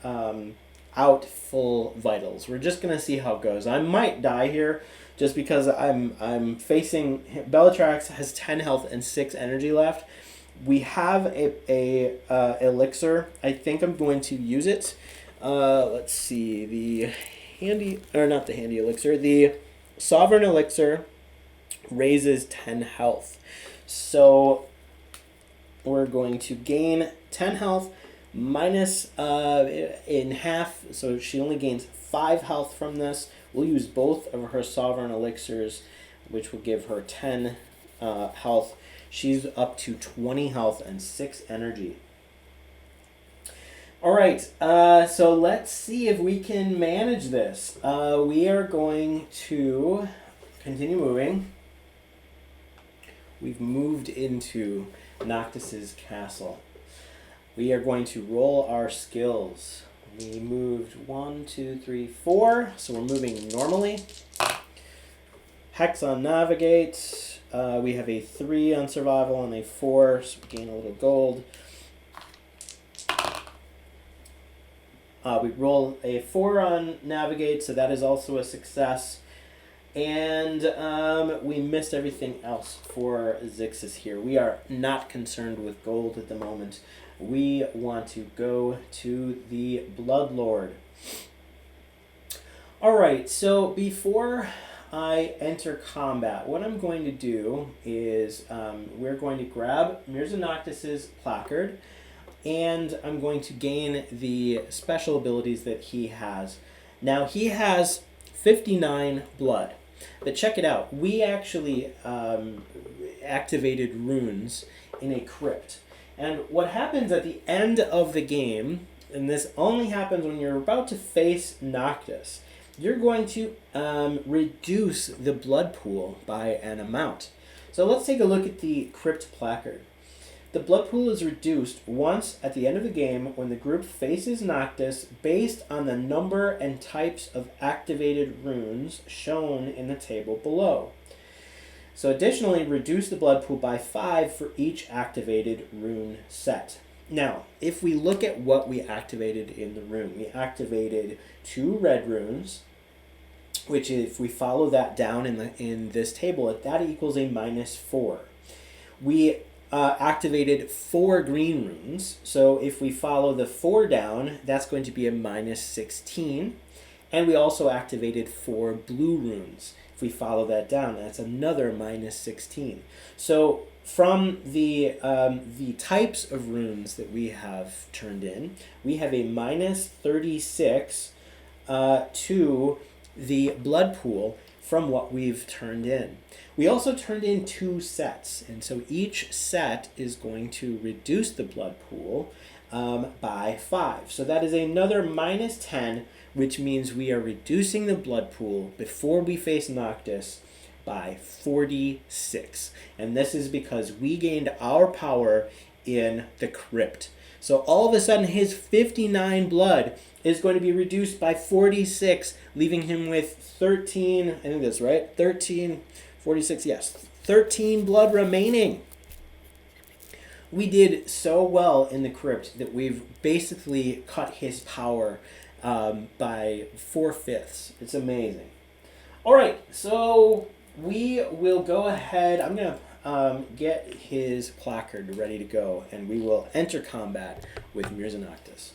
out full vitals. We're just going to see how it goes. I might die here just because I'm facing... Belitrax has 10 health and 6 energy left. We have a elixir. I think I'm going to use it. Let's see. The handy... Or not the handy elixir. The sovereign elixir raises 10 health. So we're going to gain 10 health minus in half, so she only gains 5 health from this. We'll use both of her sovereign elixirs, which will give her 10 health. She's up to 20 health and 6 energy. All right, so let's see if we can manage this. We are going to continue moving. We've moved into Noctis's castle. We are going to roll our skills. We moved 1, 2, 3, 4, so we're moving normally. Hex on navigate. We have a 3 on survival and a 4, so we gain a little gold. We roll a 4 on navigate, so that is also a success. And we missed everything else for Zixis here. We are not concerned with gold at the moment. We want to go to the Bloodlord. Alright, so before I enter combat, what I'm going to do is we're going to grab Mirza Noctis's placard, and I'm going to gain the special abilities that he has. Now, he has 59 blood. But check it out. We actually activated runes in a crypt. And what happens at the end of the game, and this only happens when you're about to face Noctis, you're going to reduce the blood pool by an amount. So let's take a look at the Crypt Placard. The blood pool is reduced once at the end of the game when the group faces Noctis based on the number and types of activated runes shown in the table below. So additionally, reduce the blood pool by 5 for each activated rune set. Now, if we look at what we activated in the room, we activated 2 red runes, which if we follow that down in this table, that equals a -4. We activated 4 green runes, so if we follow the 4 down, that's going to be a -16. And we also activated 4 blue runes. If we follow that down, that's another -16. So from the types of runes that we have turned in, we have a -36 to the blood pool from what we've turned in. We also turned in 2 sets, and so each set is going to reduce the blood pool by 5. So that is another -10, which means we are reducing the blood pool before we face Noctis by 46. And this is because we gained our power in the crypt. So all of a sudden his 59 blood is going to be reduced by 46, leaving him with 13, I think that's right, 13, 46, yes, 13 blood remaining. We did so well in the crypt that we've basically cut his power by 4/5. It's amazing. All right, so we will go ahead. I'm going to get his placard ready to go, and we will enter combat with Mirza Noctis.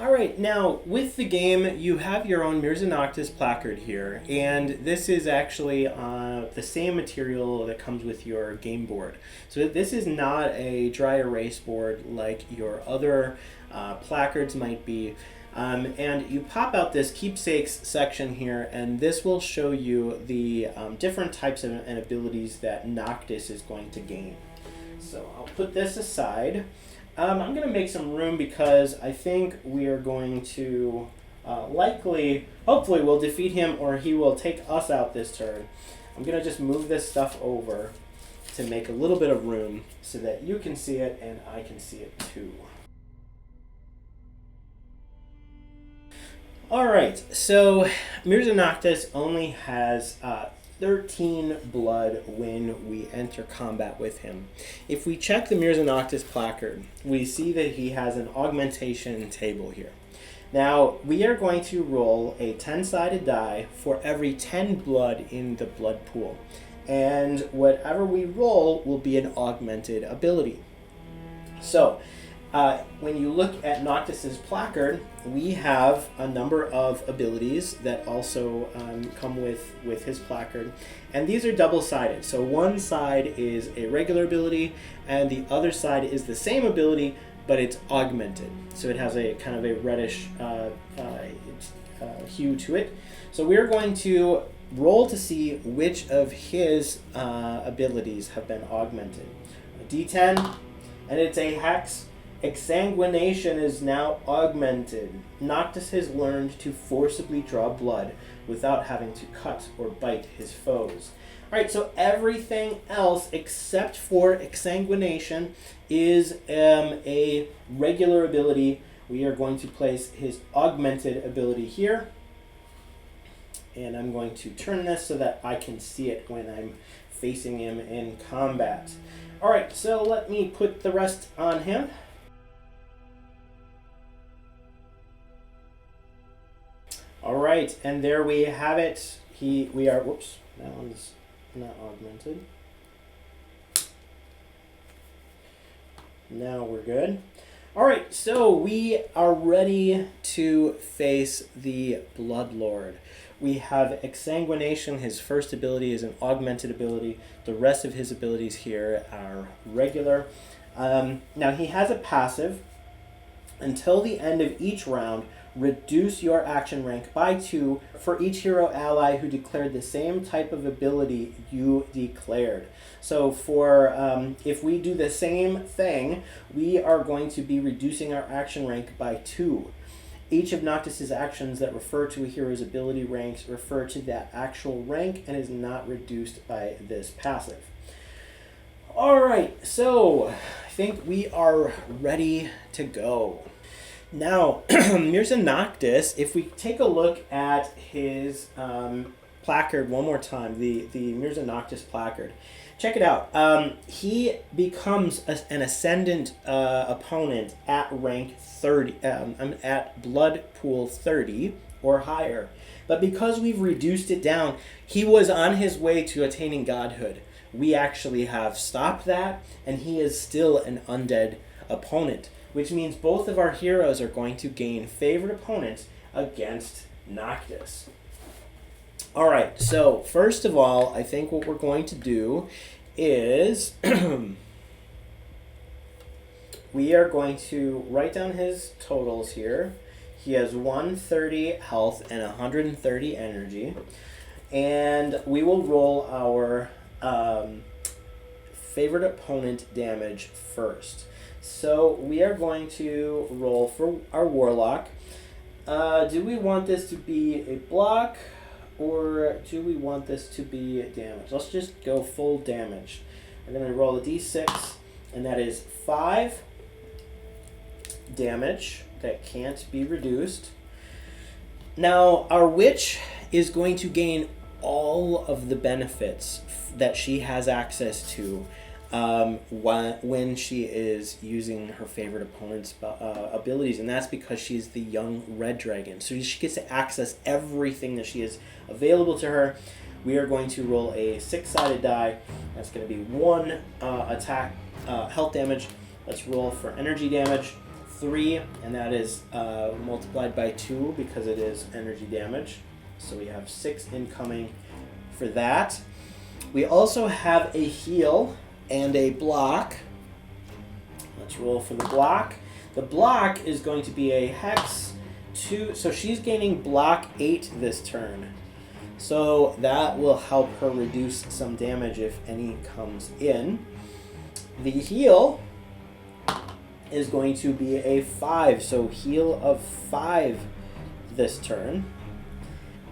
All right, now with the game, you have your own Mirza Noctis placard here, and this is actually the same material that comes with your game board. So this is not a dry erase board like your other placards might be. And you pop out this keepsakes section here, and this will show you the different types of and abilities that Noctis is going to gain. So I'll put this aside. I'm going to make some room because I think we are going to hopefully we'll defeat him or he will take us out this turn. I'm going to just move this stuff over to make a little bit of room so that you can see it and I can see it too. Alright, so Mirza Noctis only has 13 blood when we enter combat with him. If we check the Mirza Noctis placard, we see that he has an augmentation table here. Now, we are going to roll a 10-sided die for every 10 blood in the blood pool. And whatever we roll will be an augmented ability. So, when you look at Noctis's placard, we have a number of abilities that also come with his placard, and these are double-sided. So one side is a regular ability, and the other side is the same ability, but it's augmented. So it has a kind of a reddish hue to it. So we're going to roll to see which of his abilities have been augmented. A D10, and it's a hex. Exsanguination is now augmented. Noctis has learned to forcibly draw blood without having to cut or bite his foes. Alright, so everything else except for exsanguination is a regular ability. We are going to place his augmented ability here. And I'm going to turn this so that I can see it when I'm facing him in combat. Alright, so let me put the rest on him. All right, and there we have it. Whoops, that one's not augmented. Now we're good. All right, so we are ready to face the Bloodlord. We have Exsanguination. His first ability is an augmented ability. The rest of his abilities here are regular. Now he has a passive. Until the end of each round, reduce your action rank by 2 for each hero ally who declared the same type of ability you declared. So for if we do the same thing, we are going to be reducing our action rank by 2. Each of Noctis's actions that refer to a hero's ability ranks refer to that actual rank and is not reduced by this passive. Alright, so I think we are ready to go. Now, Mirza Noctis, if we take a look at his placard one more time, the Mirza Noctis placard, check it out. He becomes an ascendant opponent at rank 30, at blood pool 30 or higher. But because we've reduced it down, he was on his way to attaining godhood. We actually have stopped that, and he is still an undead opponent, which means both of our heroes are going to gain favored opponents against Noctis. Alright, so first of all, I think what we're going to do is we are going to write down his totals here. He has 130 health and 130 energy. And we will roll our favorite opponent damage first. So we are going to roll for our Warlock. Do we want this to be a block, or do we want this to be damage? Let's just go full damage. We're going to roll a d6, and that is 5 damage that can't be reduced. Now, our witch is going to gain all of the benefits that she has access to when she is using her favorite opponent's abilities, and that's because she's the young red dragon. So she gets to access everything that she is available to her. We are going to roll a 6-sided die. That's going to be 1 attack health damage. Let's roll for energy damage. 3, and that is multiplied by 2 because it is energy damage. So we have 6 incoming for that. We also have a heal and a block. Let's roll for the block. The block is going to be a hex 2, so she's gaining block 8 this turn. So that will help her reduce some damage if any comes in. The heal is going to be a 5, so heal of 5 this turn.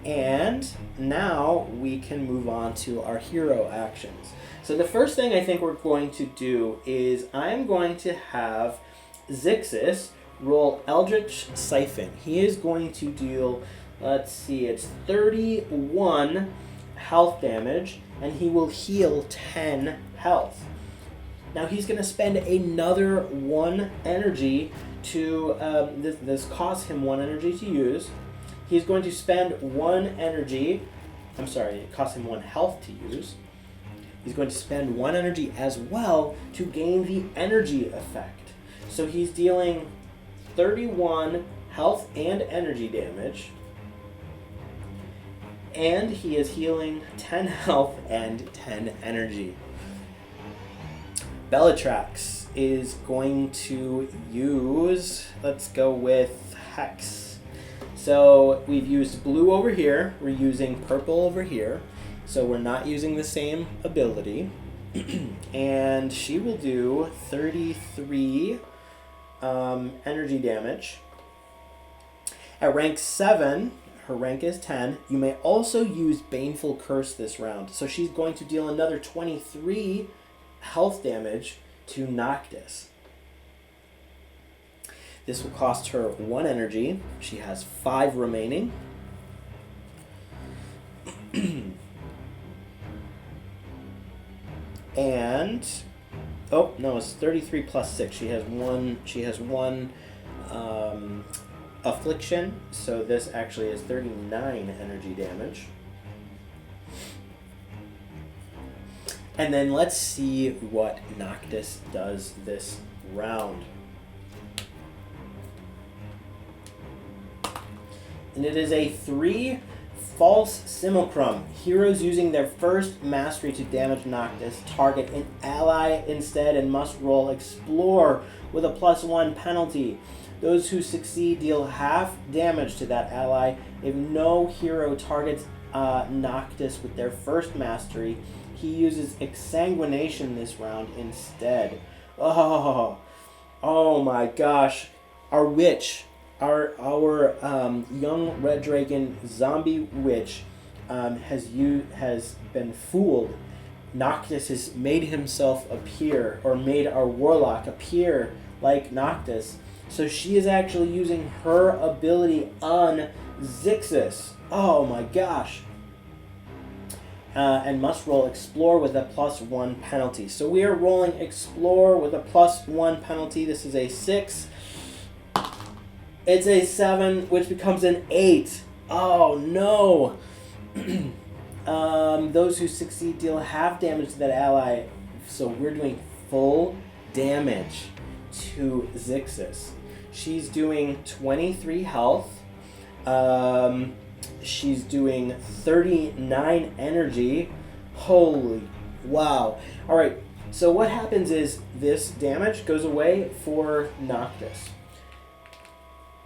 And now we can move on to our hero actions. So the first thing I think we're going to do is I'm going to have Zixis roll Eldritch Siphon. He is going to deal, let's see, it's 31 health damage, and he will heal 10 health. Now he's going to spend another 1 energy to, this costs him 1 energy to use. He's going to spend 1 energy, I'm sorry, it costs him 1 health to use. He's going to spend 1 energy as well to gain the energy effect. So he's dealing 31 health and energy damage. And he is healing 10 health and 10 energy. Belitrax is going to use, let's go with Hex. So we've used blue over here, we're using purple over here, so we're not using the same ability. And she will do 33 energy damage. At rank 7, her rank is 10, you may also use Baneful Curse this round. So she's going to deal another 23 health damage to Noctis. This will cost her 1 energy. She has 5 remaining. And oh no, it's 33 plus 6. She has one affliction, so this actually is 39 energy damage. And then let's see what Noctis does this round. And it is a 3 False Simulacrum. Heroes using their first mastery to damage Noctis target an ally instead and must roll Explore with a +1 penalty. Those who succeed deal half damage to that ally. If no hero targets Noctis with their first mastery, he uses Exsanguination this round instead. Oh my gosh. Our witch, our young red dragon zombie witch has been fooled. Noctis has made himself appear, or made our warlock appear like Noctis. So she is actually using her ability on Zixis. Oh my gosh. And must roll Explore with a +1 penalty. So we are rolling Explore with a +1 penalty. This is a 6. It's a 7, which becomes an 8. Oh no. Those who succeed deal half damage to that ally. So we're doing full damage to Zixis. She's doing 23 health. She's doing 39 energy. Holy wow. Alright, so what happens is this damage goes away for Noctis.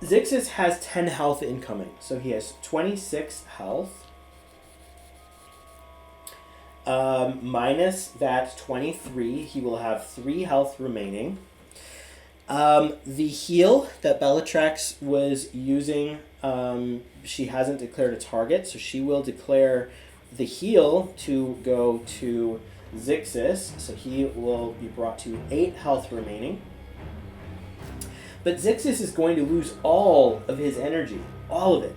Zixis has 10 health incoming, so he has 26 health. Minus that 23, he will have 3 health remaining. The heal that Belitrax was using, she hasn't declared a target, so she will declare the heal to go to Zixis, so he will be brought to 8 health remaining. But Zixis is going to lose all of his energy, all of it.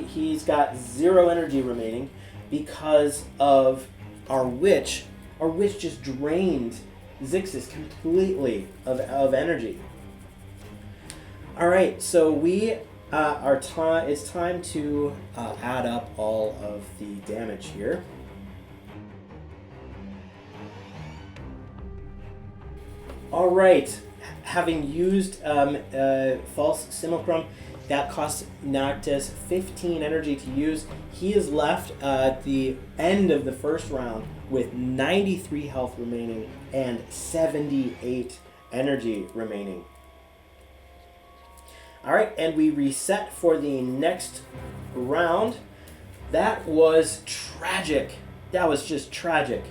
He's got 0 energy remaining because of our witch. Our witch just drained Zixis completely of energy. All right, so we it's time to add up all of the damage here. All right, having used False Simulacrum, that costs Noctis 15 energy to use. He is left at the end of the first round with 93 health remaining and 78 energy remaining. All right, and we reset for the next round. That was tragic. That was just tragic.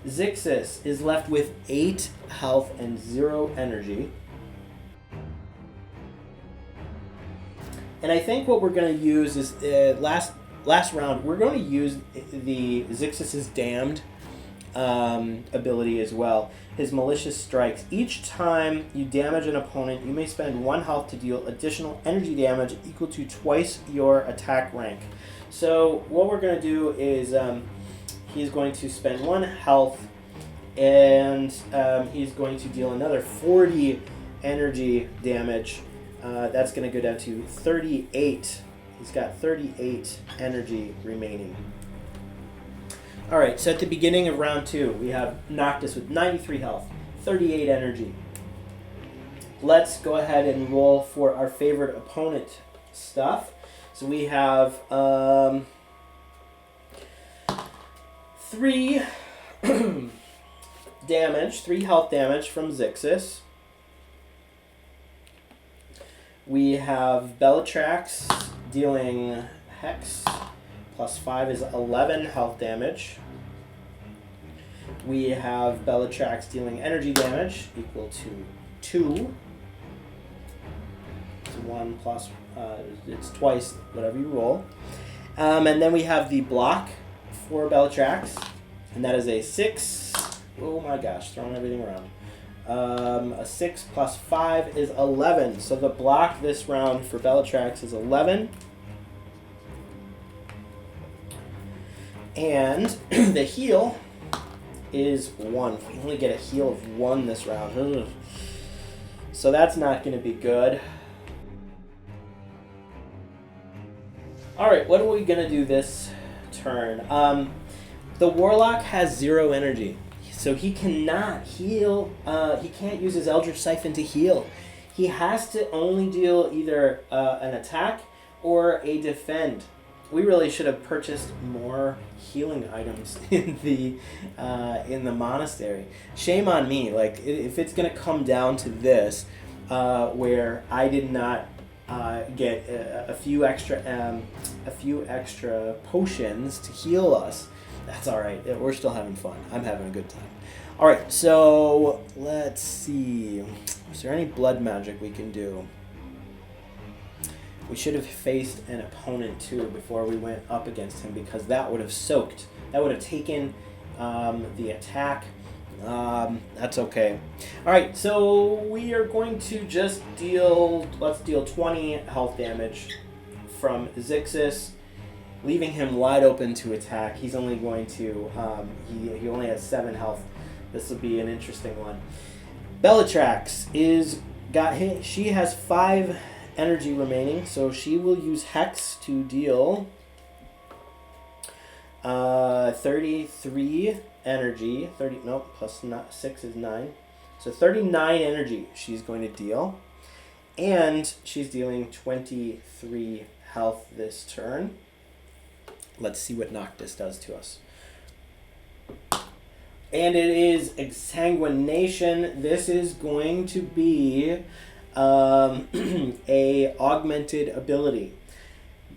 Zixis is left with 8 health and 0 energy. And I think what we're going to use is last round. We're going to use the Zixis's Damned ability as well. His Malicious Strikes. Each time you damage an opponent, you may spend 1 health to deal additional energy damage equal to twice your attack rank. So what we're going to do is he's going to spend 1 health, and he's going to deal another 40 energy damage. That's going to go down to 38. He's got 38 energy remaining. All right, so at the beginning of round 2, we have Noctis with 93 health, 38 energy. Let's go ahead and roll for our favorite opponent stuff. So we have 3 damage, 3 health damage from Zixis. We have Belitrax dealing Hex, +5 is 11 health damage. We have Belitrax dealing energy damage equal to 2. It's 1 plus, it's twice whatever you roll. And then we have the block for Belitrax, and that is a 6. Oh my gosh, throwing everything around. A 6 plus 5 is 11. So the block this round for Belitrax is 11. And the heal is 1. We only get a heal of 1 this round. Ugh. So that's not going to be good. Alright, what are we going to do this turn? The Warlock has 0 energy. So he cannot heal. He can't use his Eldritch Siphon to heal. He has to only deal either an attack or a defend. we really should have purchased more healing items in the monastery. Shame on me. Like, if it's gonna come down to this, where I did not get a few extra potions to heal us, that's all right. We're still having fun. I'm having a good time. All right, so let's see. Is there any blood magic we can do? We should have faced an opponent too before we went up against him, because that would have soaked. That would have taken the attack. That's okay. All right, so we are going to just deal. Let's deal 20 health damage from Zixis, leaving him wide open to attack. He's only going to. He only has 7 health. This will be an interesting one. Belitrax got hit. She has 5 energy remaining, so she will use Hex to deal 33 energy. 30 no plus 6 is 9, so 39 energy she's going to deal, and she's dealing 23 health this turn. Let's see what Noctis does to us. And it is Exsanguination. This is going to be a augmented ability.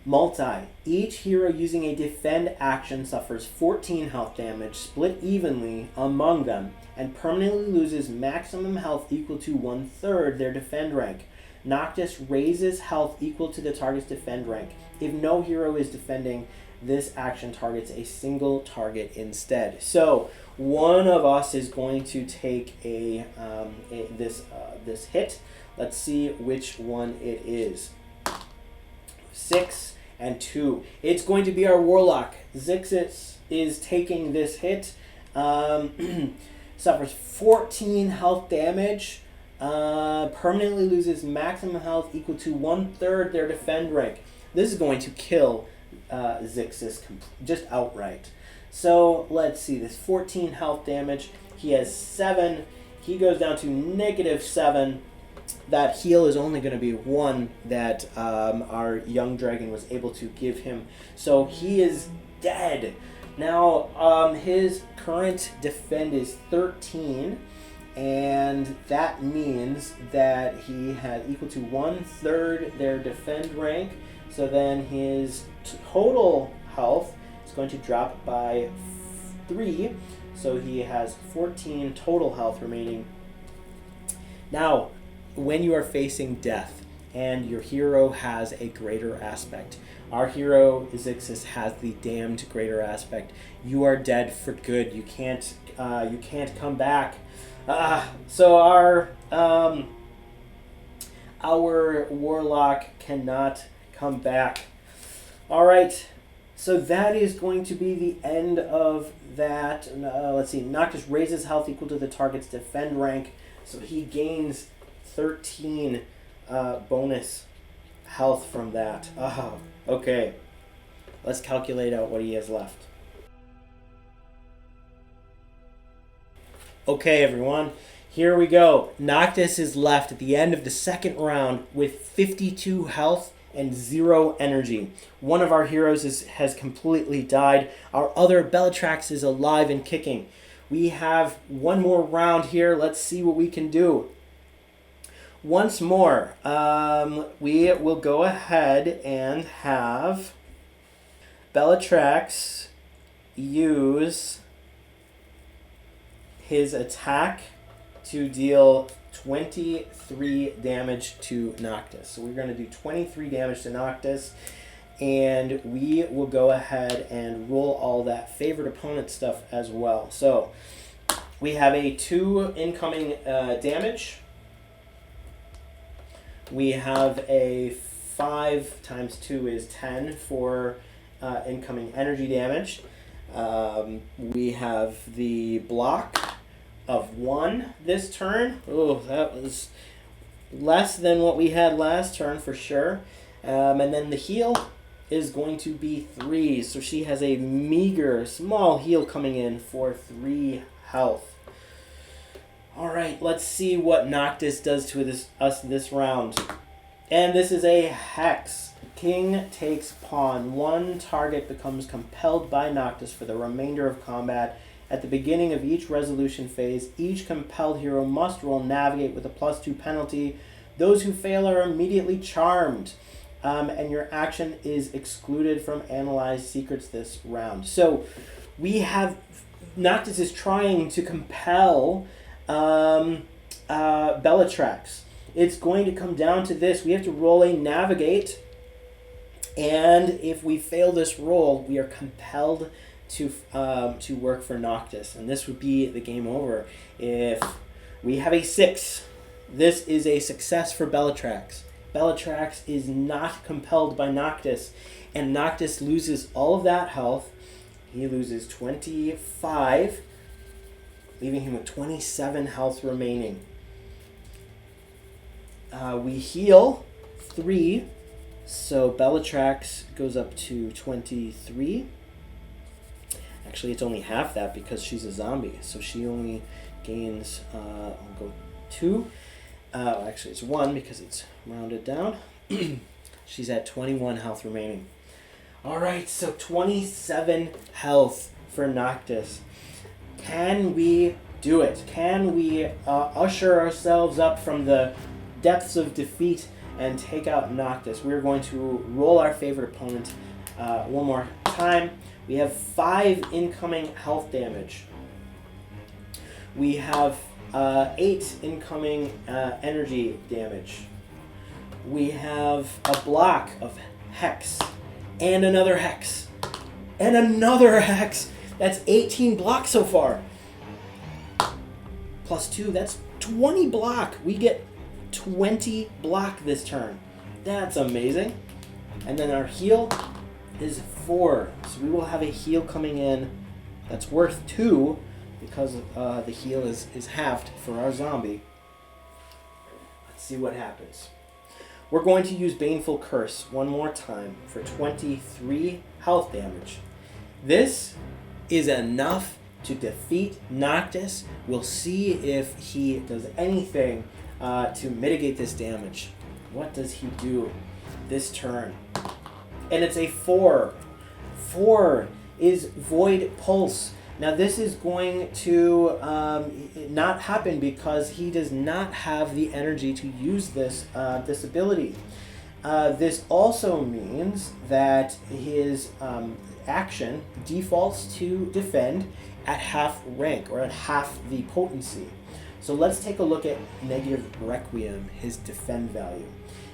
Multi. Each hero using a defend action suffers 14 health damage, split evenly among them, and permanently loses maximum health equal to 1/3 their defend rank. Noctis raises health equal to the target's defend rank. If no hero is defending, this action targets a single target instead. So one of us is going to take this hit. Let's see which one it is. 6 and 2. It's going to be our Warlock. Zixis is taking this hit. Suffers 14 health damage. Permanently loses maximum health equal to 1/3 their defend rank. This is going to kill Zixis just outright. So let's see. This 14 health damage. He has 7. He goes down to -7. That heal is only going to be 1 that our young dragon was able to give him. So he is dead. Now, his current defend is 13, and that means that he had equal to 1/3 their defend rank. So then his total health is going to drop by 3. So he has 14 total health remaining. Now, when you are facing death and your hero has a greater aspect, our hero Zixis has the damned greater aspect. You are dead for good. You can't come back. So our Warlock cannot come back. All right. So that is going to be the end of that. Let's see. Noctis raises health equal to the target's defend rank, so he gains 13 bonus health from that. Okay. Let's calculate out what he has left. Okay, everyone. Here we go. Noctis is left at the end of the second round with 52 health and 0 energy. One of our heroes has completely died. Our other Belitrax is alive and kicking. We have one more round here. Let's see what we can do. Once more, we will go ahead and have Belitrax use his attack to deal 23 damage to Noctis. So we're going to do 23 damage to Noctis, and we will go ahead and roll all that favored opponent stuff as well. So we have a 2 incoming damage. We have a 5 times 2 is 10 for incoming energy damage. We have the block of 1 this turn. Oh, that was less than what we had last turn for sure. And then the heal is going to be 3. So she has a meager, small heal coming in for 3 health. All right, let's see what Noctis does to us this round. And this is a Hex. King takes pawn. One target becomes compelled by Noctis for the remainder of combat. At the beginning of each resolution phase, each compelled hero must roll navigate with a +2 penalty. Those who fail are immediately charmed. And your action is excluded from analyzed secrets this round. So we have Noctis is trying to compel Belitrax. It's going to come down to this. We have to roll a navigate, and if we fail this roll, we are compelled to work for Noctis, and this would be the game over. If we have a 6, this is a success for Belitrax. Belitrax is not compelled by Noctis, and Noctis loses all of that health. He loses 25, leaving him with 27 health remaining. We heal 3, so Belitrax goes up to 23. Actually, it's only half that because she's a zombie, so she only gains, I'll go 2. Actually, it's 1 because it's rounded down. She's at 21 health remaining. All right, so 27 health for Noctis. Can we do it? Can we usher ourselves up from the depths of defeat and take out Noctis? We're going to roll our favorite opponent one more time. We have 5 incoming health damage. We have 8 incoming energy damage. We have a block of hex and another hex and another hex. That's 18 blocks so far. +2, that's 20 block. We get 20 block this turn. That's amazing. And then our heal is 4. So we will have a heal coming in that's worth 2 because the heal is halved for our zombie. Let's see what happens. We're going to use Baneful Curse one more time for 23 health damage. This is enough to defeat Noctis. We'll see if he does anything to mitigate this damage. What does he do this turn? And it's a 4. 4 is Void Pulse. Now this is going to not happen because he does not have the energy to use this ability. This also means that his action defaults to defend at half rank or at half the potency. So let's take a look at Negative Requiem, his defend value.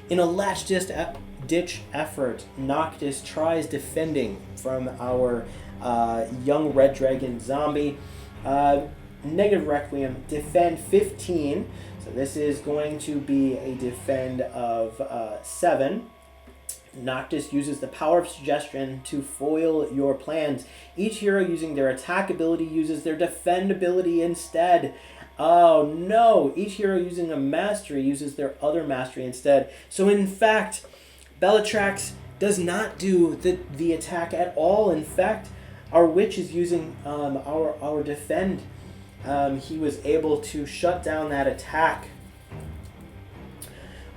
In a last-ditch effort, Noctis tries defending from our young red dragon zombie. Negative Requiem, defend 15. So this is going to be a defend of 7. Noctis uses the power of suggestion to foil your plans. Each hero using their attack ability uses their defend ability instead. Oh no! Each hero using a mastery uses their other mastery instead. So in fact, Belitrax does not do the attack at all. In fact, our witch is using our defend. He was able to shut down that attack.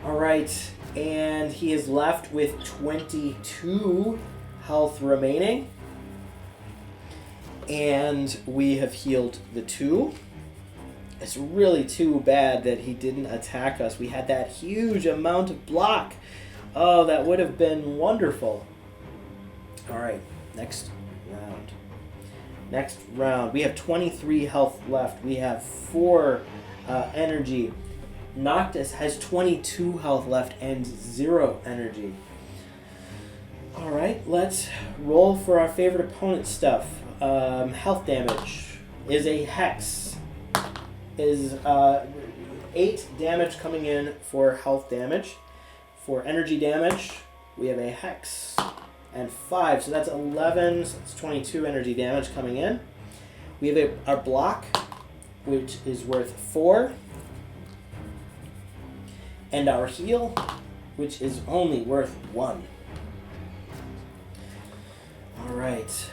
All right, and he is left with 22 health remaining. And we have healed the 2. It's really too bad that he didn't attack us. We had that huge amount of block. Oh, that would have been wonderful. All right, next round. Next round. We have 23 health left. We have 4 energy. Noctis has 22 health left and 0 energy. All right, let's roll for our favorite opponent stuff. Health damage is a hex. Is 8 damage coming in for health damage. For energy damage, we have a hex and 5, so that's 11, so that's 22 energy damage coming in. We have our block, which is worth 4, and our heal, which is only worth 1. All right,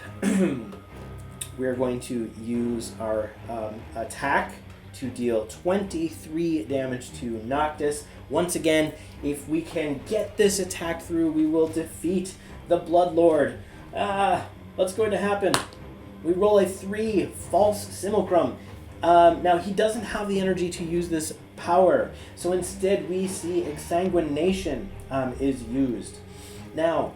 we're going to use our attack to deal 23 damage to Noctis. Once again, if we can get this attack through, we will defeat the Bloodlord. What's going to happen? We roll a 3, false simulacrum. Now, he doesn't have the energy to use this power, so instead we see exsanguination is used. Now,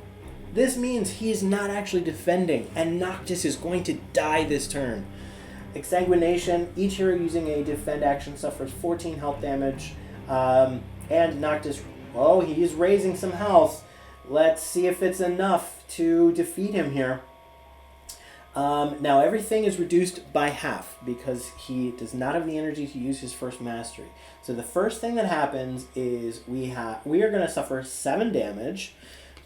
this means he's not actually defending, and Noctis is going to die this turn. Exsanguination, each hero using a defend action suffers 14 health damage, and Noctis, oh, he's raising some health. Let's see if it's enough to defeat him here. Now everything is reduced by half because he does not have the energy to use his first mastery. So the first thing that happens is we are going to suffer 7 damage,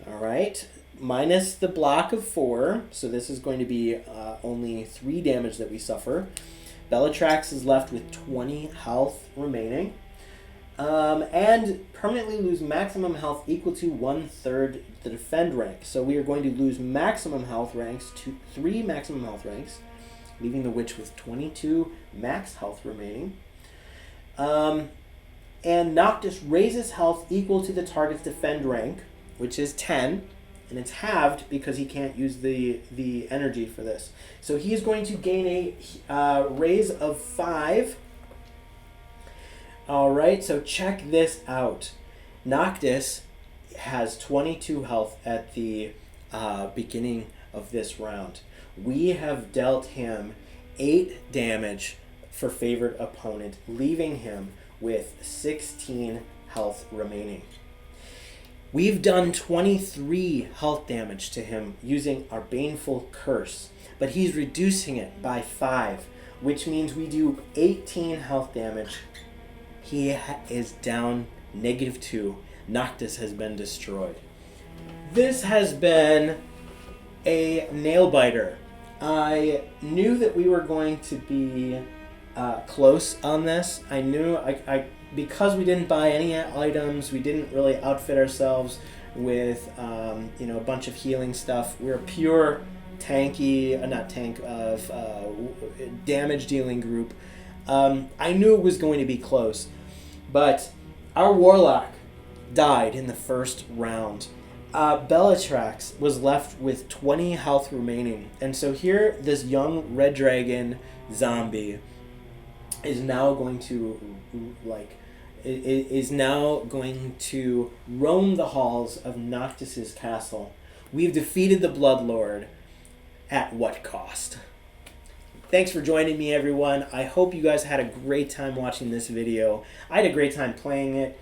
all right, minus the block of 4. So this is going to be only 3 damage that we suffer. Belitrax is left with 20 health remaining, and permanently lose maximum health equal to 1/3 the defend rank. So we are going to lose maximum health ranks to 3 maximum health ranks, leaving the witch with 22 max health remaining. And Noctis raises health equal to the target's defend rank, which is 10, and it's halved because he can't use the energy for this. So he is going to gain a raise of 5. All right, so check this out. Noctis has 22 health at the beginning of this round. We have dealt him 8 damage for favored opponent, leaving him with 16 health remaining. We've done 23 health damage to him using our Baneful Curse, but he's reducing it by 5, which means we do 18 health damage. He is down -2. Noctis has been destroyed. This has been a nail biter. I knew that we were going to be close on this. I knew because we didn't buy any items, we didn't really outfit ourselves with a bunch of healing stuff. We're a pure tanky, damage dealing group. I knew it was going to be close, but our Warlock died in the first round. Belitrax was left with 20 health remaining, and so here this young red dragon zombie is now going to roam the halls of Noctis's castle. We've defeated the Bloodlord. At what cost? Thanks for joining me, everyone. I hope you guys had a great time watching this video. I had a great time playing it.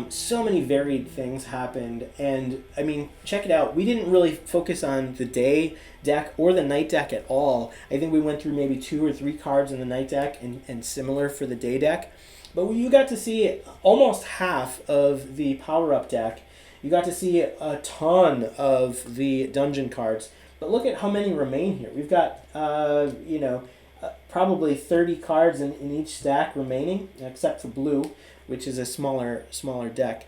So many varied things happened, and I mean, check it out. We didn't really focus on the day deck or the night deck at all. I think we went through maybe 2 or 3 cards in the night deck and similar for the day deck. But you got to see almost half of the power-up deck. You got to see a ton of the dungeon cards. But look at how many remain here. We've got, probably 30 cards in each stack remaining, except for blue, which is a smaller deck.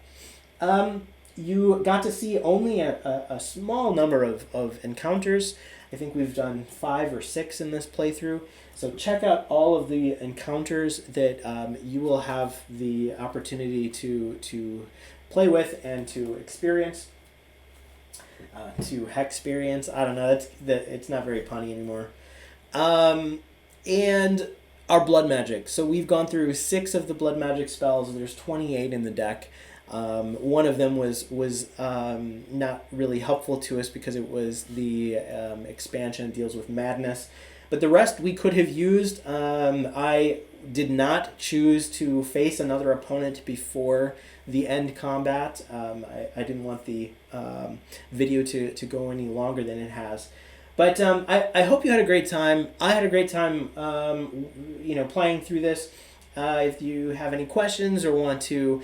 You got to see only a small number of encounters. I think we've done 5 or 6 in this playthrough. So check out all of the encounters that you will have the opportunity to play with and to experience. To Hexperience. I don't know. It's not very punny anymore. And our blood magic. So we've gone through 6 of the blood magic spells. There's 28 in the deck. One of them was not really helpful to us because it was the expansion that deals with madness. But the rest we could have used. I did not choose to face another opponent before the end combat. I didn't want the video to go any longer than it has. But I hope you had a great time. I had a great time playing through this. If you have any questions or want to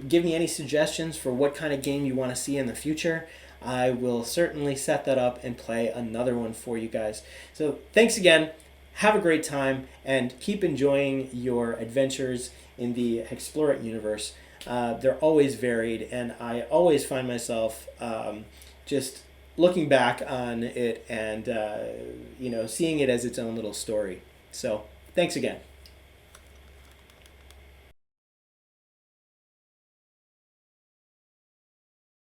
give me any suggestions for what kind of game you want to see in the future, I will certainly set that up and play another one for you guys. So thanks again. Have a great time and keep enjoying your adventures in the Explore It universe. They're always varied, and I always find myself just looking back on it and seeing it as its own little story. So thanks again.